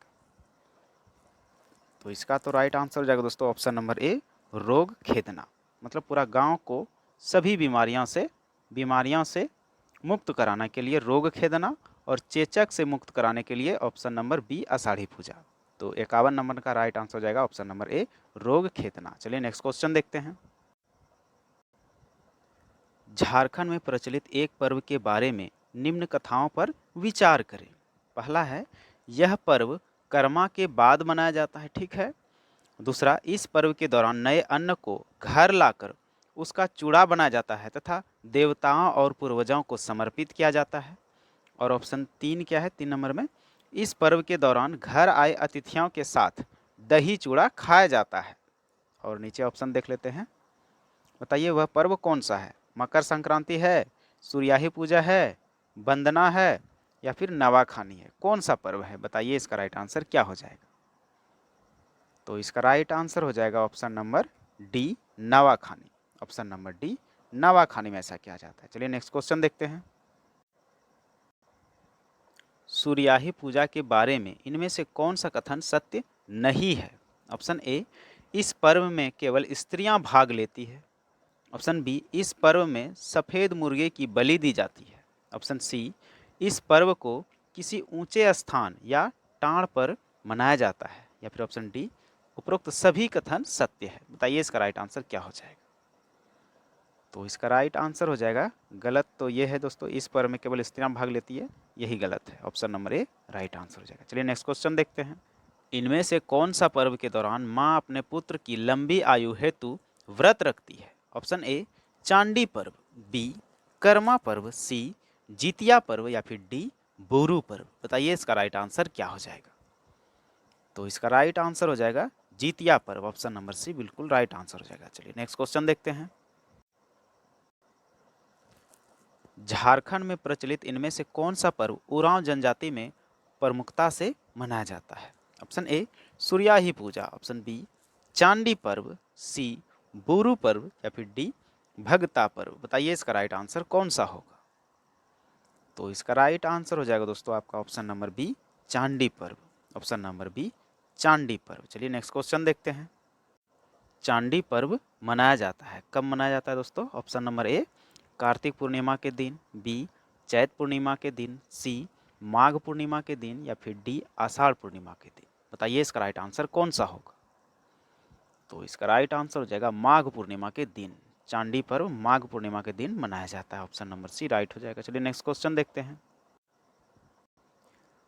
तो इसका तो राइट आंसर हो जाएगा दोस्तों ऑप्शन नंबर ए, रोग खेदना। मतलब पूरा गांव को सभी बीमारियों से मुक्त कराने के लिए रोग खेदना, और चेचक से मुक्त कराने के लिए ऑप्शन नंबर बी, आषाढ़ी पूजा। तो 51 नंबर का राइट आंसर हो जाएगा ऑप्शन नंबर ए, रोग खेदना। चलिए नेक्स्ट क्वेश्चन देखते हैं। झारखंड में प्रचलित एक पर्व के बारे में निम्न कथाओं पर विचार करें। पहला है, यह पर्व कर्मा के बाद मनाया जाता है, ठीक है। दूसरा, इस पर्व के दौरान नए अन्न को घर लाकर उसका चूड़ा बनाया जाता है तथा देवताओं और पूर्वजों को समर्पित किया जाता है। और ऑप्शन 3 क्या है, 3 नंबर में, इस पर्व के दौरान घर आए अतिथियों के साथ दही चूड़ा खाया जाता है। और नीचे ऑप्शन देख लेते हैं। बताइए वह पर्व कौन सा है। मकर संक्रांति है, सूर्याही पूजा है, वंदना है, या फिर नवाखानी है। कौन सा पर्व है, बताइए इसका राइट आंसर क्या हो जाएगा। तो इसका राइट आंसर हो जाएगा option number D, Nawakhani. Option number D, Nawakhani में ऐसा किया जाता है। चलिए नेक्स्ट क्वेश्चन देखते हैं। सूर्याही पूजा के बारे में इनमें से कौन सा कथन सत्य नहीं है। ऑप्शन ए, इस पर्व में केवल स्त्रियां भाग लेती है। ऑप्शन बी, इस पर्व में सफ़ेद मुर्गे की बलि दी जाती है। ऑप्शन सी, इस पर्व को किसी ऊंचे स्थान या टाड़ पर मनाया जाता है। या फिर ऑप्शन डी, उपरोक्त सभी कथन सत्य है। बताइए इसका राइट आंसर क्या हो जाएगा। तो इसका राइट आंसर हो जाएगा, गलत तो ये है दोस्तों, इस पर्व में केवल स्त्रियां भाग लेती है, यही गलत है। ऑप्शन नंबर ए राइट आंसर हो जाएगा। चलिए नेक्स्ट क्वेश्चन देखते हैं। इनमें से कौन सा पर्व के दौरान माँ अपने पुत्र की लंबी आयु हेतु व्रत रखती है। ऑप्शन ए, चांडी पर्व, बी, कर्मा पर्व, सी, जितिया पर्व, या फिर डी, बोरू पर्व। बताइए इसका राइट आंसर क्या हो जाएगा। तो इसका राइट आंसर हो जाएगा जितिया पर्व। ऑप्शन नंबर सी बिल्कुल राइट आंसर हो जाएगा। चलिए नेक्स्ट क्वेश्चन देखते हैं। झारखंड में प्रचलित इनमें से कौन सा पर्व उरांव जनजाति में प्रमुखता से मनाया जाता है। Option A, Suryahi Puja. Option B, Chandi Parv, C, Boru Parv, या फिर डी, भगता पर्व। बताइए इसका राइट आंसर कौन सा होगा। तो इसका राइट आंसर हो जाएगा दोस्तों आपका ऑप्शन नंबर बी, चांडी पर्व। ऑप्शन नंबर बी, चांडी पर्व। चलिए नेक्स्ट क्वेश्चन देखते हैं। चांडी पर्व मनाया जाता है, कब मनाया जाता है दोस्तों। ऑप्शन नंबर ए, कार्तिक पूर्णिमा के दिन, बी, चैत पूर्णिमा के दिन, सी, माघ पूर्णिमा के दिन, या फिर डी, आषाढ़ पूर्णिमा के दिन। बताइए इसका राइट आंसर कौन सा होगा। तो इसका राइट आंसर हो जाएगा माघ पूर्णिमा के दिन। चांडी पर्व माघ पूर्णिमा के दिन मनाया जाता है। ऑप्शन नंबर सी राइट हो जाएगा। चलिए नेक्स्ट क्वेश्चन देखते हैं।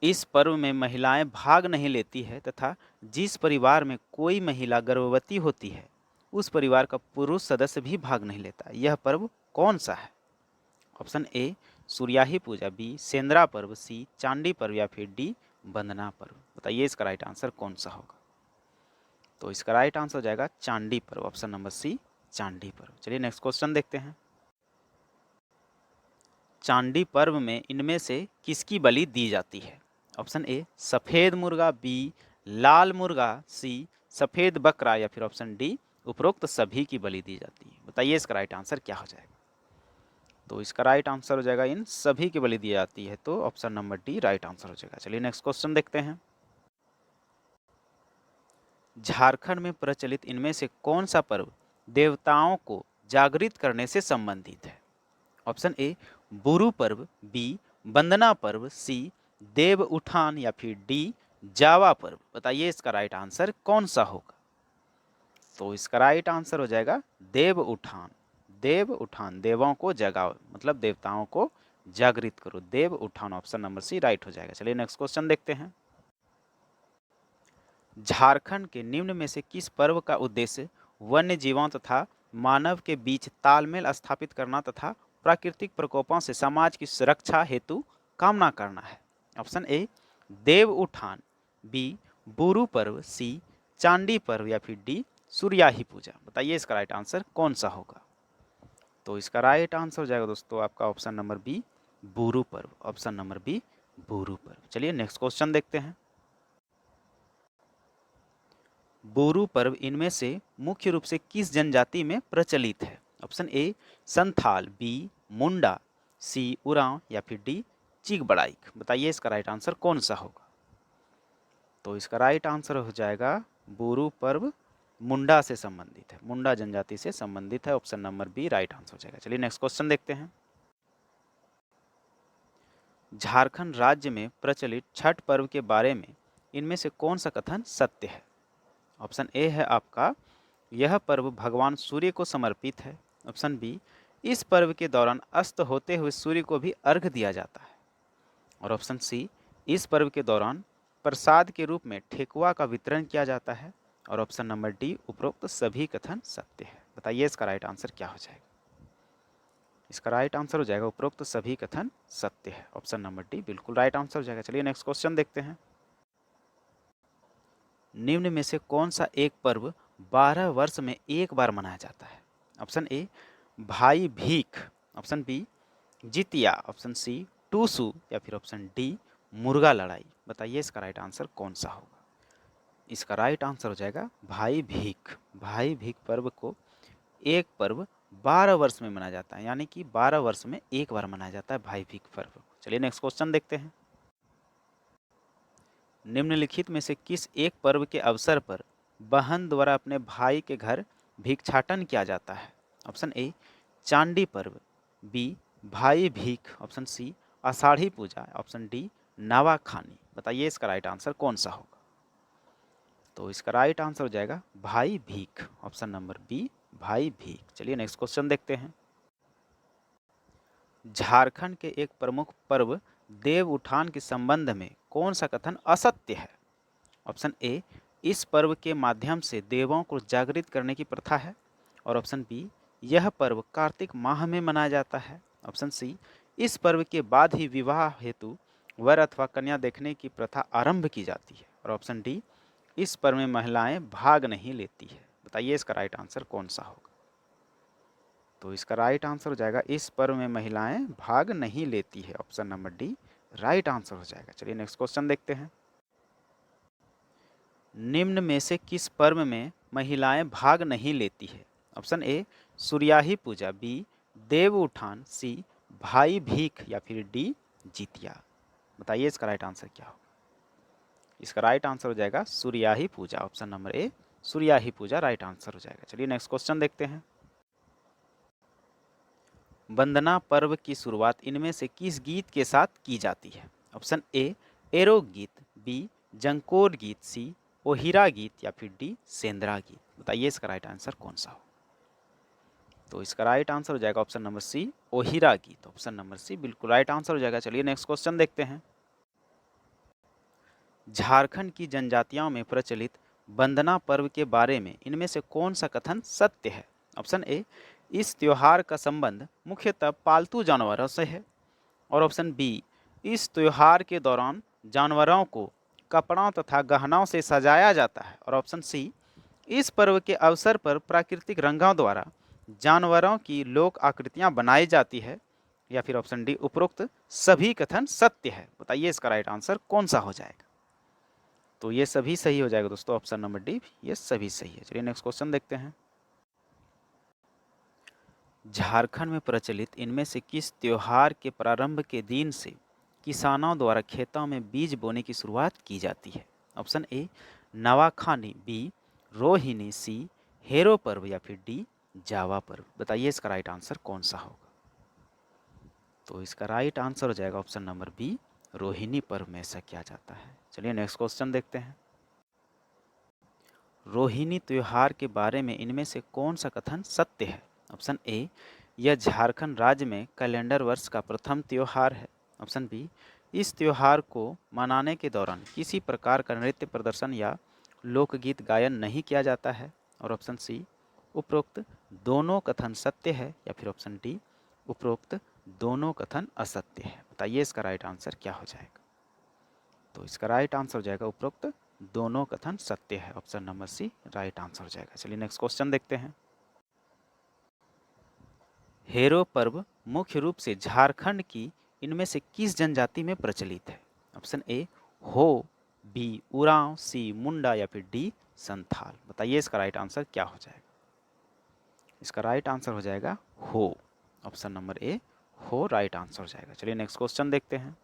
इस पर्व में महिलाएं भाग नहीं लेती है तथा जिस परिवार में कोई महिला गर्भवती होती है उस परिवार का पुरुष सदस्य भी भाग नहीं लेता। यह पर्व कौन सा है। Option A, Suryahi Puja, B, Sendra Parv, C, Chandi Parv, या फिर डी, वंदना पर्व। बताइए इसका राइट आंसर कौन सा होगा। तो इसका राइट आंसर हो जाएगा चांडी पर्व। ऑप्शन नंबर सी, चांडी पर्व। चलिए नेक्स्ट क्वेश्चन देखते हैं। चांडी पर्व में इनमें से किसकी बलि दी जाती है। ऑप्शन ए, सफ़ेद मुर्गा, बी, लाल मुर्गा, सी, सफ़ेद बकरा, या फिर ऑप्शन डी, उपरोक्त सभी की बलि दी जाती है। बताइए इसका राइट आंसर क्या हो जाएगा। तो इसका राइट आंसर हो जाएगा इन सभी की बलि दी जाती है, तो option number D right answer हो जाएगा। चलिए नेक्स्ट क्वेश्चन देखते हैं। झारखंड में प्रचलित इनमें से कौन सा पर्व देवताओं को जागृत करने से संबंधित है। ऑप्शन ए, बुरु पर्व, बी, वंदना पर्व, सी, देव उठान, या फिर डी, जावा पर्व। बताइए इसका राइट आंसर कौन सा होगा। तो इसका राइट आंसर हो जाएगा देव उठान। देव उठान, देवों को जगाओ, मतलब देवताओं को जागृत करो, देव उठान। ऑप्शन नंबर सी राइट हो जाएगा। चलिए नेक्स्ट क्वेश्चन देखते हैं। झारखंड के निम्न में से किस पर्व का उद्देश्य वन्य जीवों तथा मानव के बीच तालमेल स्थापित करना तथा प्राकृतिक प्रकोपों से समाज की सुरक्षा हेतु कामना करना है। ऑप्शन ए, देव उठान, बी, बुरु पर्व, सी, चांडी पर्व, या फिर डी, सूर्याही पूजा। बताइए इसका राइट आंसर कौन सा होगा। तो इसका राइट आंसर हो जाएगा दोस्तों आपका ऑप्शन नंबर बी, बुरु पर्व। ऑप्शन नंबर बी, बुरु पर्व। चलिए नेक्स्ट क्वेश्चन देखते हैं। बोरू पर्व इनमें से मुख्य रूप से किस जनजाति में प्रचलित है। ऑप्शन ए, संथाल, बी, मुंडा, सी उरांव या फिर डी चिकबड़ाइक। बताइए इसका राइट आंसर कौन सा होगा। तो इसका राइट आंसर हो जाएगा बुरु पर्व मुंडा से संबंधित है, मुंडा जनजाति से संबंधित है। Option number B right answer हो जाएगा। चलिए नेक्स्ट क्वेश्चन देखते हैं। झारखंड राज्य में प्रचलित छठ पर्व के बारे में इनमें से कौन सा कथन सत्य है। ऑप्शन ए है आपका, यह पर्व भगवान सूर्य को समर्पित है। ऑप्शन बी, इस पर्व के दौरान अस्त होते हुए सूर्य को भी अर्घ दिया जाता है। और ऑप्शन सी, इस पर्व के दौरान प्रसाद के रूप में ठेकुआ का वितरण किया जाता है। और ऑप्शन नंबर डी, उपरोक्त सभी कथन सत्य है। बताइए इसका राइट आंसर क्या हो जाएगा। इसका राइट आंसर हो जाएगा उपरोक्त सभी कथन सत्य है। ऑप्शन नंबर डी बिल्कुल राइट आंसर हो जाएगा। चलिए नेक्स्ट क्वेश्चन देखते हैं। निम्न में से कौन सा एक पर्व 12 वर्ष में एक बार मनाया जाता है। Option A, Bhai Bhikh. Option B, Jitiya. Option C, Tusu. या फिर ऑप्शन डी, मुर्गा लड़ाई। बताइए इसका राइट आंसर कौन सा होगा। इसका राइट आंसर हो जाएगा भाई भीख। भाई भीख पर्व को एक पर्व 12 वर्ष में मनाया जाता है, यानी कि 12 वर्ष में एक बार मनाया जाता है भाई भीख पर्व। चलिए नेक्स्ट क्वेश्चन देखते हैं। निम्नलिखित में से किस एक पर्व के अवसर पर बहन द्वारा अपने भाई के घर भिक्षाटन किया जाता है। ऑप्शन ए, चांडी पर्व। B, Bhai Bhikh. Option C, Ashadhi Puja. Option D, Nawakhani. बताइए इसका राइट आंसर कौन सा होगा। तो इसका राइट आंसर हो जाएगा भाई Bhikh. Option number B, Bhai भीख। चलिए नेक्स्ट क्वेश्चन देखते हैं। झारखंड के एक प्रमुख पर्व देव उठान के संबंध में कौन सा कथन असत्य है। ऑप्शन ए, इस पर्व के माध्यम से देवों को जागृत करने की प्रथा है। और ऑप्शन बी, यह पर्व कार्तिक माह में मनाया जाता है। ऑप्शन सी, इस पर्व के बाद ही विवाह हेतु वर अथवा कन्या देखने की प्रथा आरंभ की जाती है। और ऑप्शन डी, इस पर्व में महिलाएं भाग नहीं लेती है। बताइए इसका राइट आंसर कौन सा होगा। तो इसका राइट आंसर हो जाएगा, इस पर्व में महिलाएं भाग नहीं लेती है। Option number D right answer हो जाएगा। चलिए नेक्स्ट क्वेश्चन देखते हैं। निम्न में से किस पर्व में महिलाएं भाग नहीं लेती है। Option A, Suryahi Puja. B, देव उठान। सी, भाई भीख। या फिर डी, जितिया। बताइए इसका राइट आंसर क्या होगा। इसका राइट आंसर हो जाएगा Suryahi Puja. Option number A, Suryahi Puja right answer हो जाएगा। चलिए नेक्स्ट क्वेश्चन देखते हैं। वंदना पर्व की शुरुआत इनमें से किस गीत के साथ की जाती है। ऑप्शन ए, एरो गीत। बी, जंकोर गीत। सी, ओहिरा गीत। या फिर डी, सेंद्रा गीत। बताइए इसका राइट आंसर कौन सा हो। तो इसका राइट आंसर हो जाएगा ऑप्शन नंबर सी, ओहिरा गीत। ऑप्शन नंबर सी बिल्कुल राइट आंसर हो जाएगा। चलिए नेक्स्ट क्वेश्चन देखते हैं। झारखंड की जनजातियों में प्रचलित वंदना पर्व के बारे में इनमें से कौन सा कथन सत्य है। ऑप्शन ए, इस त्योहार का संबंध मुख्यतः पालतू जानवरों से है। और ऑप्शन बी, इस त्योहार के दौरान जानवरों को कपड़ों तथा गहनों से सजाया जाता है। और ऑप्शन सी, इस पर्व के अवसर पर प्राकृतिक रंगों द्वारा जानवरों की लोक आकृतियां बनाई जाती है। या फिर ऑप्शन डी, उपरोक्त सभी कथन सत्य है। बताइए इसका राइट आंसर कौन सा हो जाएगा। तो ये सभी सही हो जाएगा दोस्तों। ऑप्शन नंबर डी ये सभी सही है। चलिए नेक्स्ट क्वेश्चन देखते हैं। झारखंड में प्रचलित इनमें से किस त्योहार के प्रारंभ के दिन से किसानों द्वारा खेतों में बीज बोने की शुरुआत की जाती है। Option A, Nawakhani. B, Rohini. C, Hero Parv. या फिर डी, जावा पर्व। बताइए इसका राइट आंसर कौन सा होगा। तो इसका राइट आंसर हो जाएगा ऑप्शन नंबर बी, रोहिणी पर्व में ऐसा किया जाता है। चलिए नेक्स्ट क्वेश्चन देखते हैं। रोहिणी त्योहार के बारे में इनमें से कौन सा कथन सत्य है। ऑप्शन ए, यह झारखंड राज्य में कैलेंडर वर्ष का प्रथम त्योहार है। ऑप्शन बी, इस त्योहार को मनाने के दौरान किसी प्रकार का नृत्य प्रदर्शन या लोकगीत गायन नहीं किया जाता है। और ऑप्शन सी, उपरोक्त दोनों कथन सत्य है। या फिर ऑप्शन डी, उपरोक्त दोनों कथन असत्य है। बताइए इसका राइट आंसर क्या हो जाएगा। तो इसका राइट आंसर हो जाएगा उपरोक्त दोनों कथन सत्य है। Option number C right answer हो जाएगा। चलिए नेक्स्ट क्वेश्चन देखते हैं। हेरो पर्व मुख्य रूप से झारखंड की इनमें से किस जनजाति में प्रचलित है। ऑप्शन ए, हो। बी, उरांव। सी, मुंडा। या फिर डी, संथाल। बताइए इसका राइट आंसर क्या हो जाएगा। इसका राइट आंसर हो जाएगा हो। ऑप्शन नंबर ए, हो राइट आंसर हो जाएगा। चलिए नेक्स्ट क्वेश्चन देखते हैं।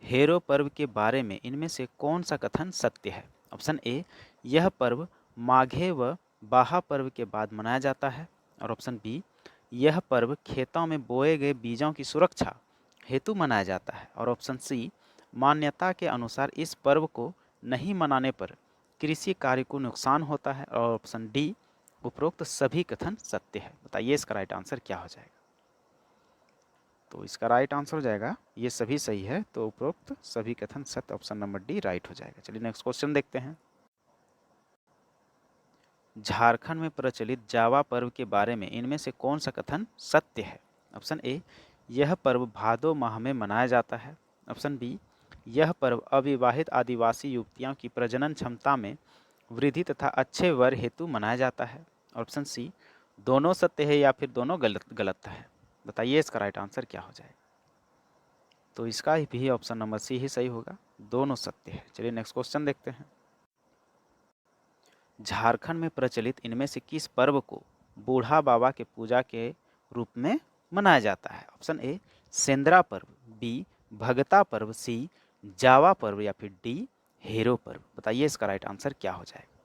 हेरो पर्व के बारे में इनमें से कौन सा कथन सत्य है? ऑप्शन ए, यह पर्व माघे व बाहा पर्व के बाद मनाया जाता है। और ऑप्शन बी, यह पर्व खेतों में बोए गए बीजों की सुरक्षा हेतु मनाया जाता है। और ऑप्शन सी, मान्यता के अनुसार इस पर्व को नहीं मनाने पर कृषि कार्य को नुकसान होता है। और ऑप्शन डी, उपरोक्त सभी कथन सत्य है। बताइए इसका राइट आंसर क्या हो जाएगा? तो इसका राइट आंसर हो जाएगा, ये सभी सही है, तो उपरोक्त सभी कथन सत्य, ऑप्शन नंबर डी राइट हो जाएगा। चलिए नेक्स्ट क्वेश्चन देखते हैं। झारखंड में प्रचलित जावा पर्व के बारे में इनमें से कौन सा कथन सत्य है? ऑप्शन ए, यह पर्व भादो माह में मनाया जाता है। ऑप्शन बी, यह पर्व अविवाहित आदिवासी युवतियों की प्रजनन क्षमता में वृद्धि तथा अच्छे वर हेतु मनाया जाता है। ऑप्शन सी, दोनों सत्य है या फिर दोनों गलत है। बताइए इसका राइट आंसर क्या हो जाएगा? तो इसका भी ऑप्शन नंबर सी ही सही होगा, दोनों सत्य है। चलिए नेक्स्ट क्वेश्चन देखते हैं। झारखंड में प्रचलित इनमें से किस पर्व को बूढ़ा बाबा के पूजा के रूप में मनाया जाता है? ऑप्शन ए, सेंद्रा पर्व, बी, भगता पर्व, सी, जावा पर्व या फिर डी, हेरो पर्व। बताइए इसका राइट आंसर क्या हो जाएगा?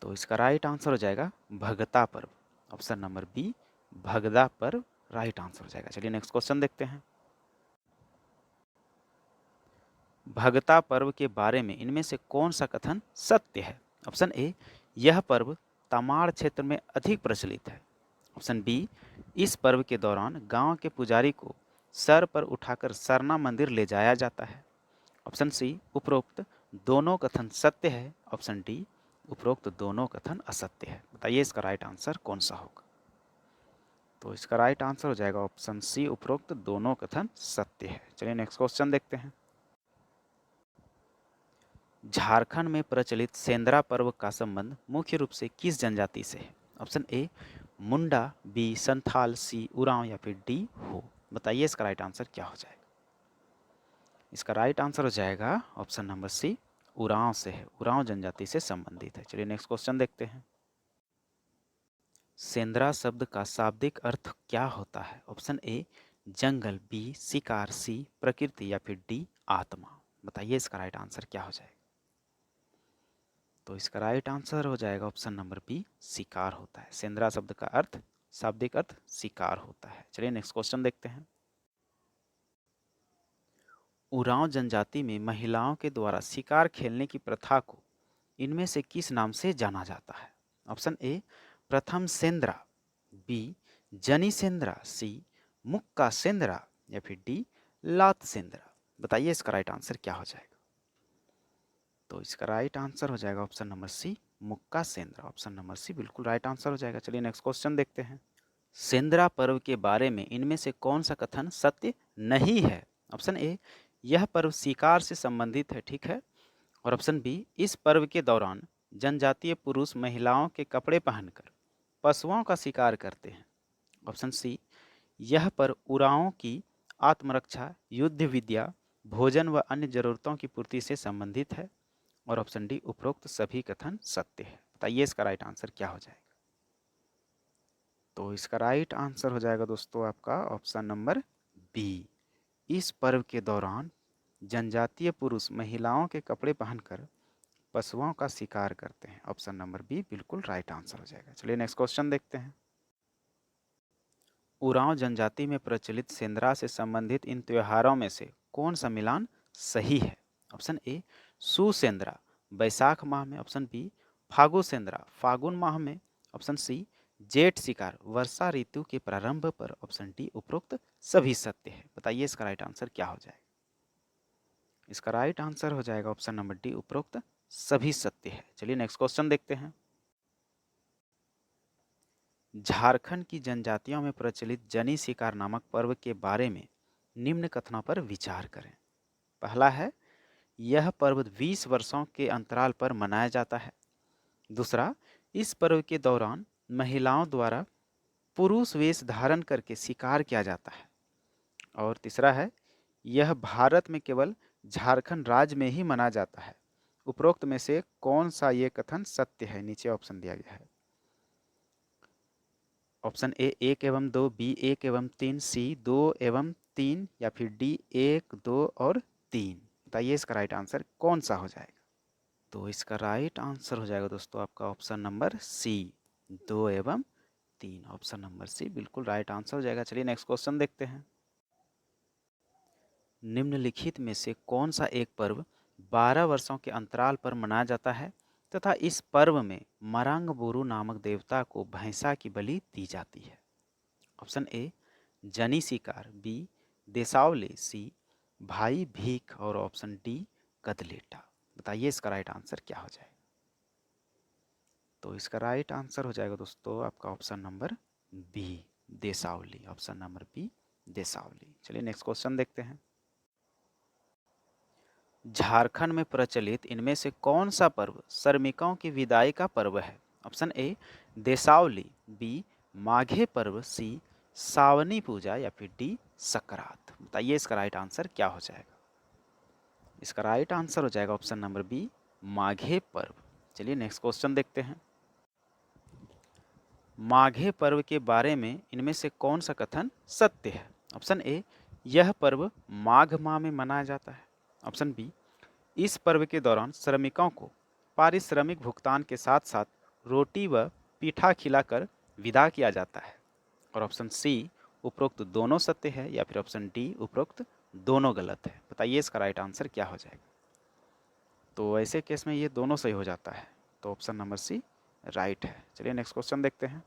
तो इसका राइट आंसर हो जाएगा भगता पर्व, ऑप्शन नंबर बी, भगदा पर्व राइट आंसर हो जाएगा। चलिए नेक्स्ट क्वेश्चन देखते हैं। भगता पर्व के बारे में इनमें से कौन सा कथन सत्य है? ऑप्शन ए, यह पर्व तमाड़ क्षेत्र में अधिक प्रचलित है। ऑप्शन बी, इस पर्व के दौरान गांव के पुजारी को सर पर उठाकर सरना मंदिर ले जाया जाता है। ऑप्शन सी, उपरोक्त दोनों कथन सत्य है। ऑप्शन डी, उपरोक्त दोनों कथन असत्य है। बताइए इसका राइट आंसर कौन सा होगा? तो इसका राइट आंसर हो जाएगा ऑप्शन सी, उपरोक्त दोनों कथन सत्य है। चलिए नेक्स्ट क्वेश्चन देखते हैं। झारखंड में प्रचलित सेंद्रा पर्व का संबंध मुख्य रूप से किस जनजाति से है? Option A, Munda, B, Santhal, C, Oraon या फिर डी, हो। बताइए इसका राइट आंसर क्या हो जाएगा? इसका राइट आंसर हो जाएगा ऑप्शन नंबर सी, उरांव से है, उरांव जनजाति से संबंधित है। चलिए नेक्स्ट क्वेश्चन देखते हैं। सेंद्रा शब्द का शाब्दिक अर्थ क्या होता है? ऑप्शन ए, जंगल, बी, शिकार, सी, प्रकृति या फिर डी, आत्मा। बताइए इसका राइट आंसर क्या हो जाएगा? तो इसका राइट आंसर हो जाएगा ऑप्शन नंबर बी, शिकार होता है। सेंद्रा शब्द का अर्थ, शाब्दिक अर्थ शिकार होता है। चलिए नेक्स्ट क्वेश्चन देखते हैं। उरांव जनजाति में महिलाओं के द्वारा शिकार खेलने की प्रथा को इनमें से किस नाम से जाना जाता है? ऑप्शन ए, प्रथम सेंद्रा, बी, जनी सेंद्रा, सी, मुक्का सेंद्रा या फिर डी, लात सेंद्रा। बताइए इसका राइट आंसर क्या हो जाएगा? तो इसका राइट आंसर हो जाएगा ऑप्शन नंबर सी, मुक्का सेंद्रा। ऑप्शन नंबर सी बिल्कुल राइट आंसर हो जाएगा। चलिए नेक्स्ट क्वेश्चन देखते हैं। सेंद्रा पर्व के बारे में इनमें से कौन सा कथन सत्य नहीं है? ऑप्शन ए, यह पर्व शिकार से संबंधित है, ठीक है। और ऑप्शन बी, इस पर्व के दौरान जनजातीय पुरुष महिलाओं के कपड़े पहनकर पशुओं का शिकार करते हैं। ऑप्शन सी, यह पर्व उरांवों की आत्मरक्षा, युद्ध विद्या, भोजन व अन्य जरूरतों की पूर्ति से संबंधित है। और ऑप्शन डी, उपरोक्त सभी कथन सत्य है। बताइए इसका राइट आंसर क्या हो जाएगा? तो इसका राइट आंसर हो जाएगा दोस्तों आपका ऑप्शन नंबर बी, इस पर्व के दौरान जनजातीय पुरुष महिलाओं के कपड़े पहनकर पशुओं का शिकार करते हैं। ऑप्शन नंबर बी बिल्कुल राइट आंसर हो जाएगा। चलिए नेक्स्ट क्वेश्चन देखते हैं। उरांव जनजाति में प्रचलित सेंद्रा से संबंधित इन त्योहारों में से कौन सा मिलान सही है? ऑप्शन ए, सुसेंद्रा बैसाख माह में। ऑप्शन बी, फागु सेंद्रा फागुन माह में। ऑप्शन सी, जेठ शिकार वर्षा ऋतु के प्रारंभ पर। ऑप्शन डी, उपरोक्त सभी सत्य है। बताइए इसका राइट आंसर क्या हो जाएगा? इसका राइट आंसर हो जाएगा ऑप्शन नंबर डी, उपरोक्त सभी सत्य है। चलिए नेक्स्ट क्वेश्चन देखते हैं। झारखंड की जनजातियों में प्रचलित जनी शिकार नामक पर्व के बारे में निम्न कथनों पर विचार करें। पहला है, यह पर्व 20 वर्षों के अंतराल पर मनाया जाता है। दूसरा, इस पर्व के दौरान महिलाओं द्वारा पुरुष वेश धारण करके शिकार किया जाता है। और तीसरा है, यह भारत में केवल झारखंड राज्य में ही मनाया जाता है। उपरोक्त में से कौन सा ये कथन सत्य है? नीचे ऑप्शन दिया गया है। ऑप्शन ए 1 एवं 2, बी 1 एवं 3, सी 2 एवं 3 या फिर डी 1, 2 और 3। बताइए इसका राइट आंसर कौन सा हो जाएगा। तो इसका राइट आंसर हो जाएगा दोस्तों आपका ऑप्शन नंबर सी, 2 एवं 3। ऑप्शन नंबर सी बिल्कुल राइट आंसर हो जाएगा। चलिए नेक्स्ट क्वेश्चन देखते हैं। निम्नलिखित में से कौन सा एक पर्व 12 वर्षों के अंतराल पर मनाया जाता है तथा इस पर्व में मरांग बोरू नामक देवता को भैंसा की बलि दी जाती है। ऑप्शन ए जनी शिकार, बी देसावली, सी भाई भीख और ऑप्शन डी कदलेटा। बताइए इसका राइट आंसर क्या हो जाएगा। तो इसका राइट आंसर हो जाएगा दोस्तों आपका option number B, Desawali. Option number B, Desawali. चलिए नेक्स्ट क्वेश्चन देखते हैं। झारखंड में प्रचलित इनमें से कौन सा पर्व श्रमिकों की विदाई का पर्व है। ऑप्शन ए देसावली, बी माघे पर्व, सी सावनी पूजा या फिर डी सकरात। बताइए इसका राइट आंसर क्या हो जाएगा। इसका राइट आंसर हो जाएगा ऑप्शन नंबर बी, माघे पर्व। चलिए नेक्स्ट क्वेश्चन देखते हैं। माघे पर्व के बारे में इनमें से कौन सा कथन सत्य है। ऑप्शन ए यह पर्व माघ माह में मनाया जाता है। ऑप्शन बी इस पर्व के दौरान श्रमिकों को पारिश्रमिक भुगतान के साथ साथ रोटी व पीठा खिलाकर विदा किया जाता है। और ऑप्शन सी उपरोक्त दोनों सत्य है या फिर ऑप्शन डी उपरोक्त दोनों गलत है। बताइए इसका राइट आंसर क्या हो जाएगा। तो ऐसे केस में ये दोनों सही हो जाता है, तो ऑप्शन नंबर सी राइट है। चलिए नेक्स्ट क्वेश्चन देखते हैं।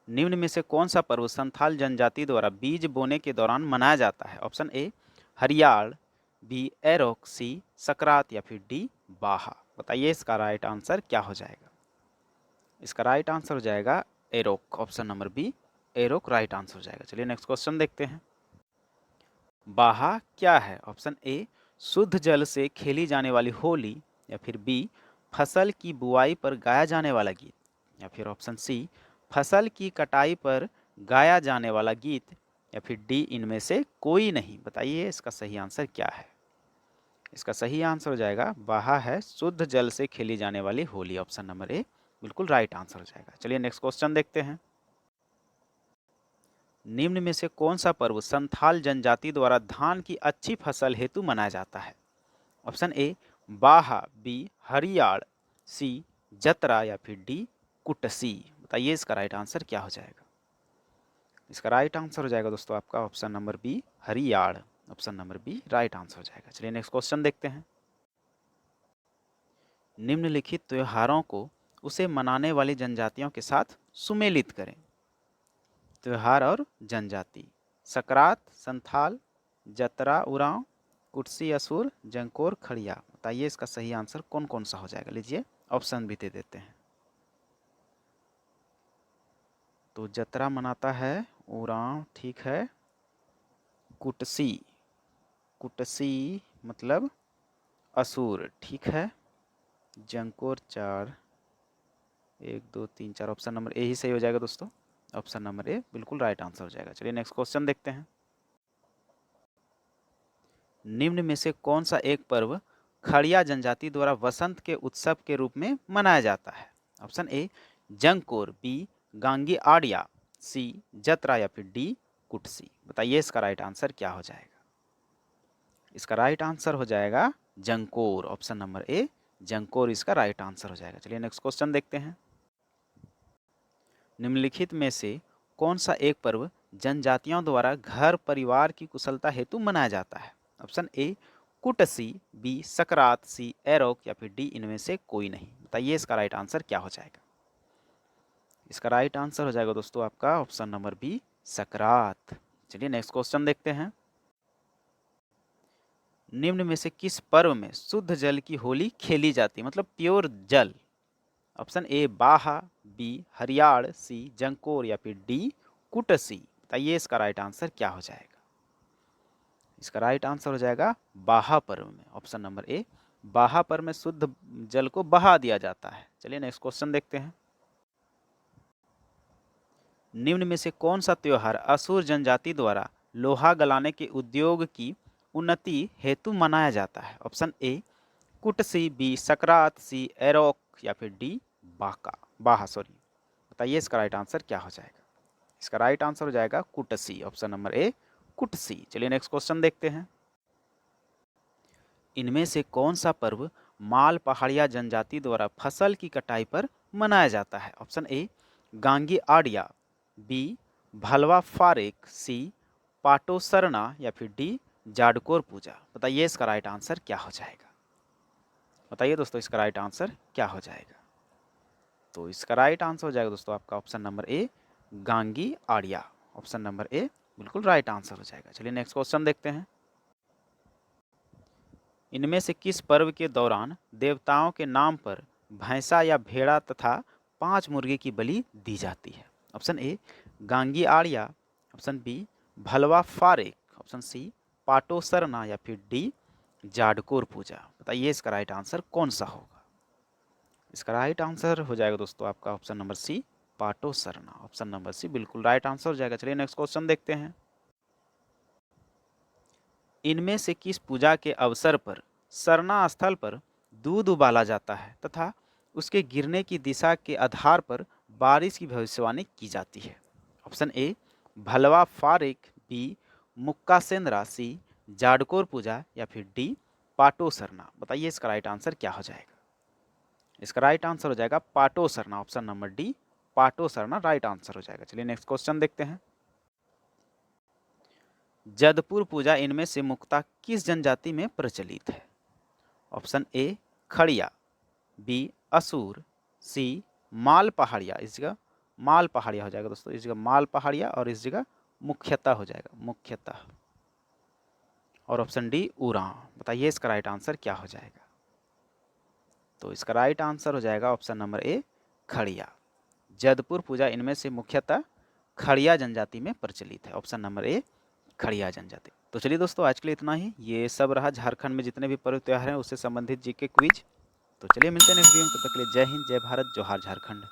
निम्न में से कौन सा पर्व संथाल जनजाति द्वारा बीज बोने के दौरान मनाया जाता है। ऑप्शन ए हरियाल, बी एरोक, सी सकरात या फिर डी बाहा। बताइए इसका राइट आंसर क्या हो जाएगा। इसका राइट आंसर हो जाएगा Erok. Option number B Erok right answer हो जाएगा। चलिए नेक्स्ट क्वेश्चन देखते हैं। बाहा क्या है। ऑप्शन ए शुद्ध जल से खेली जाने वाली होली या फिर बी फसल की बुआई पर गाया जाने वाला गीत या फिर ऑप्शन सी फसल की कटाई पर गाया जाने वाला गीत या फिर डी इनमें से कोई नहीं। बताइए इसका सही आंसर क्या है। इसका सही आंसर हो जाएगा बाहा है शुद्ध जल से खेली जाने वाली होली। ऑप्शन नंबर ए बिल्कुल राइट आंसर हो जाएगा। चलिए नेक्स्ट क्वेश्चन देखते हैं। निम्न में से कौन सा पर्व संथाल जनजाति द्वारा धान की अच्छी फसल हेतु मनाया जाता है। ऑप्शन ए बाहा, बी हरियाल, सी जतरा या फिर डी कुटसी। बताइए इसका राइट आंसर क्या हो जाएगा। इसका राइट आंसर हो जाएगा दोस्तों आपका option number B Hariyal. Option number B right answer हो जाएगा। चलिए नेक्स्ट क्वेश्चन देखते हैं। निम्नलिखित त्योहारों को उसे मनाने वाली जनजातियों के साथ सुमेलित करें। त्योहार और जनजाति: सकरात संथाल, जतरा उरांव, कुटसी असुर, जंकोर खड़िया। बताइए इसका सही आंसर कौन कौन सा हो जाएगा। लीजिए ऑप्शन भी दे देते हैं। तो जतरा मनाता है उरांव, ठीक है। कुटसी, कुटसी मतलब असुर, ठीक है। जंकोर 4, 1 2 3 4, ऑप्शन नंबर ए ही सही हो जाएगा दोस्तों। ऑप्शन नंबर ए बिल्कुल राइट आंसर हो जाएगा। चलिए नेक्स्ट क्वेश्चन देखते हैं। निम्न में से कौन सा एक पर्व खड़िया जनजाति द्वारा वसंत के उत्सव के रूप में मनाया जाता है। ऑप्शन ए जंकोर, बी गांगी आड़िया, सी जतरा या फिर डी कुटसी। बताइए इसका राइट आंसर क्या हो जाएगा। इसका राइट आंसर हो जाएगा जंकोर। ऑप्शन नंबर ए जंकोर इसका राइट आंसर हो जाएगा। चलिए नेक्स्ट क्वेश्चन देखते हैं। निम्नलिखित में से कौन सा एक पर्व जनजातियों द्वारा घर परिवार की कुशलता हेतु मनाया जाता है। ऑप्शन ए कुटसी, बी सकरात, सी एरोक या फिर डी इनमें से कोई नहीं। बताइए इसका राइट आंसर क्या हो जाएगा। इसका राइट आंसर हो जाएगा दोस्तों आपका ऑप्शन नंबर बी सकरात। चलिए नेक्स्ट क्वेश्चन देखते हैं। निम्न में से किस पर्व में शुद्ध जल की होली खेली जाती है, मतलब प्योर जल। ऑप्शन ए बाहा, बी हरियाल, सी जंकोर या फिर डी कुटसी। बताइए इसका राइट आंसर क्या हो जाएगा। इसका राइट आंसर हो जाएगा बाहा पर्व में। ऑप्शन नंबर ए बाहा पर्व में शुद्ध जल को बहा दिया जाता है। चलिए नेक्स्ट क्वेश्चन देखते हैं। निम्न में से कौन सा त्योहार असुर जनजाति द्वारा लोहा गलाने के उद्योग की उन्नति हेतु मनाया जाता है। ऑप्शन ए कुटसी, बी सकरात, सी एरोक या फिर डी बाहा। बताइए इसका राइट आंसर क्या हो जाएगा। इसका राइट आंसर हो जाएगा कुटसी, ऑप्शन नंबर ए कुटसी। चलिए नेक्स्ट क्वेश्चन देखते हैं। इनमें से कौन सा पर्व माल पहाड़िया जनजाति द्वारा फसल की कटाई पर मनाया जाता है। Option A Gangi आड़िया, B Bhalwa फारेक, सी पाटो सरना या फिर डी जाडकोर पूजा। बताइए इसका राइट आंसर क्या हो जाएगा। बताइए दोस्तों इसका राइट आंसर क्या हो जाएगा। तो इसका राइट आंसर हो जाएगा दोस्तों आपका option number A Gangi Adiya. Option number A बिल्कुल राइट आंसर हो जाएगा। चलिए नेक्स्ट क्वेश्चन देखते हैं। इनमें से किस पर्व के दौरान देवताओं के नाम पर भैंसा या भेड़ा तथा 5 मुर्गे की बलि दी जाती है। Option A Gangi Adiya, option B Bhalwa Farek, option C Pato Sarna या फिर डी जाडकोर पूजा। बताइए इसका राइट आंसर कौन सा होगा। इसका राइट आंसर हो जाएगा दोस्तों आपका ऑप्शन नंबर सी Pato Sarna. Option number C बिल्कुल राइट आंसर हो जाएगा। चलिए नेक्स्ट क्वेश्चन देखते हैं। इनमें से किस पूजा के अवसर पर सरना स्थल पर दूध उबाला जाता है तथा उसके गिरने की दिशा के आधार पर बारिश की भविष्यवाणी की जाती है। ऑप्शन ए भलवा फारेक, बी मुक्का सेंद्रा, सी जाडकोर पूजा या फिर डी पाटो सरना। बताइए इसका राइट आंसर क्या हो जाएगा। इसका राइट आंसर हो जाएगा पाटो सरना। ऑप्शन नंबर डी पाटो सरना राइट आंसर हो जाएगा। चलिए नेक्स्ट क्वेश्चन देखते हैं। जदपुर पूजा इनमें से मुख्यतः किस जनजाति में प्रचलित है। ऑप्शन ए खड़िया, बी असुर, सी माल पहाड़िया। इस जगह माल पहाड़िया हो जाएगा दोस्तों, इस जगह माल पहाड़िया और इस जगह मुख्यतः हो जाएगा मुख्यतः। और ऑप्शन डी उरांव। बताइए इसका राइट आंसर क्या हो जाएगा। तो इसका राइट आंसर हो जाएगा ऑप्शन नंबर ए खड़िया। जदपुर पूजा इनमें से मुख्यतः खड़िया जनजाति में प्रचलित है। ऑप्शन नंबर ए खड़िया जनजाति। तो चलिए दोस्तों आज के लिए इतना ही। ये सब रहा झारखंड में जितने भी पर्व त्योहार हैं उससे संबंधित जीके क्विज। तो चलिए मिलते हैं नेक्स्ट वीडियो में, तब तक के लिए जय हिंद, जय भारत, जोहार झारखंड।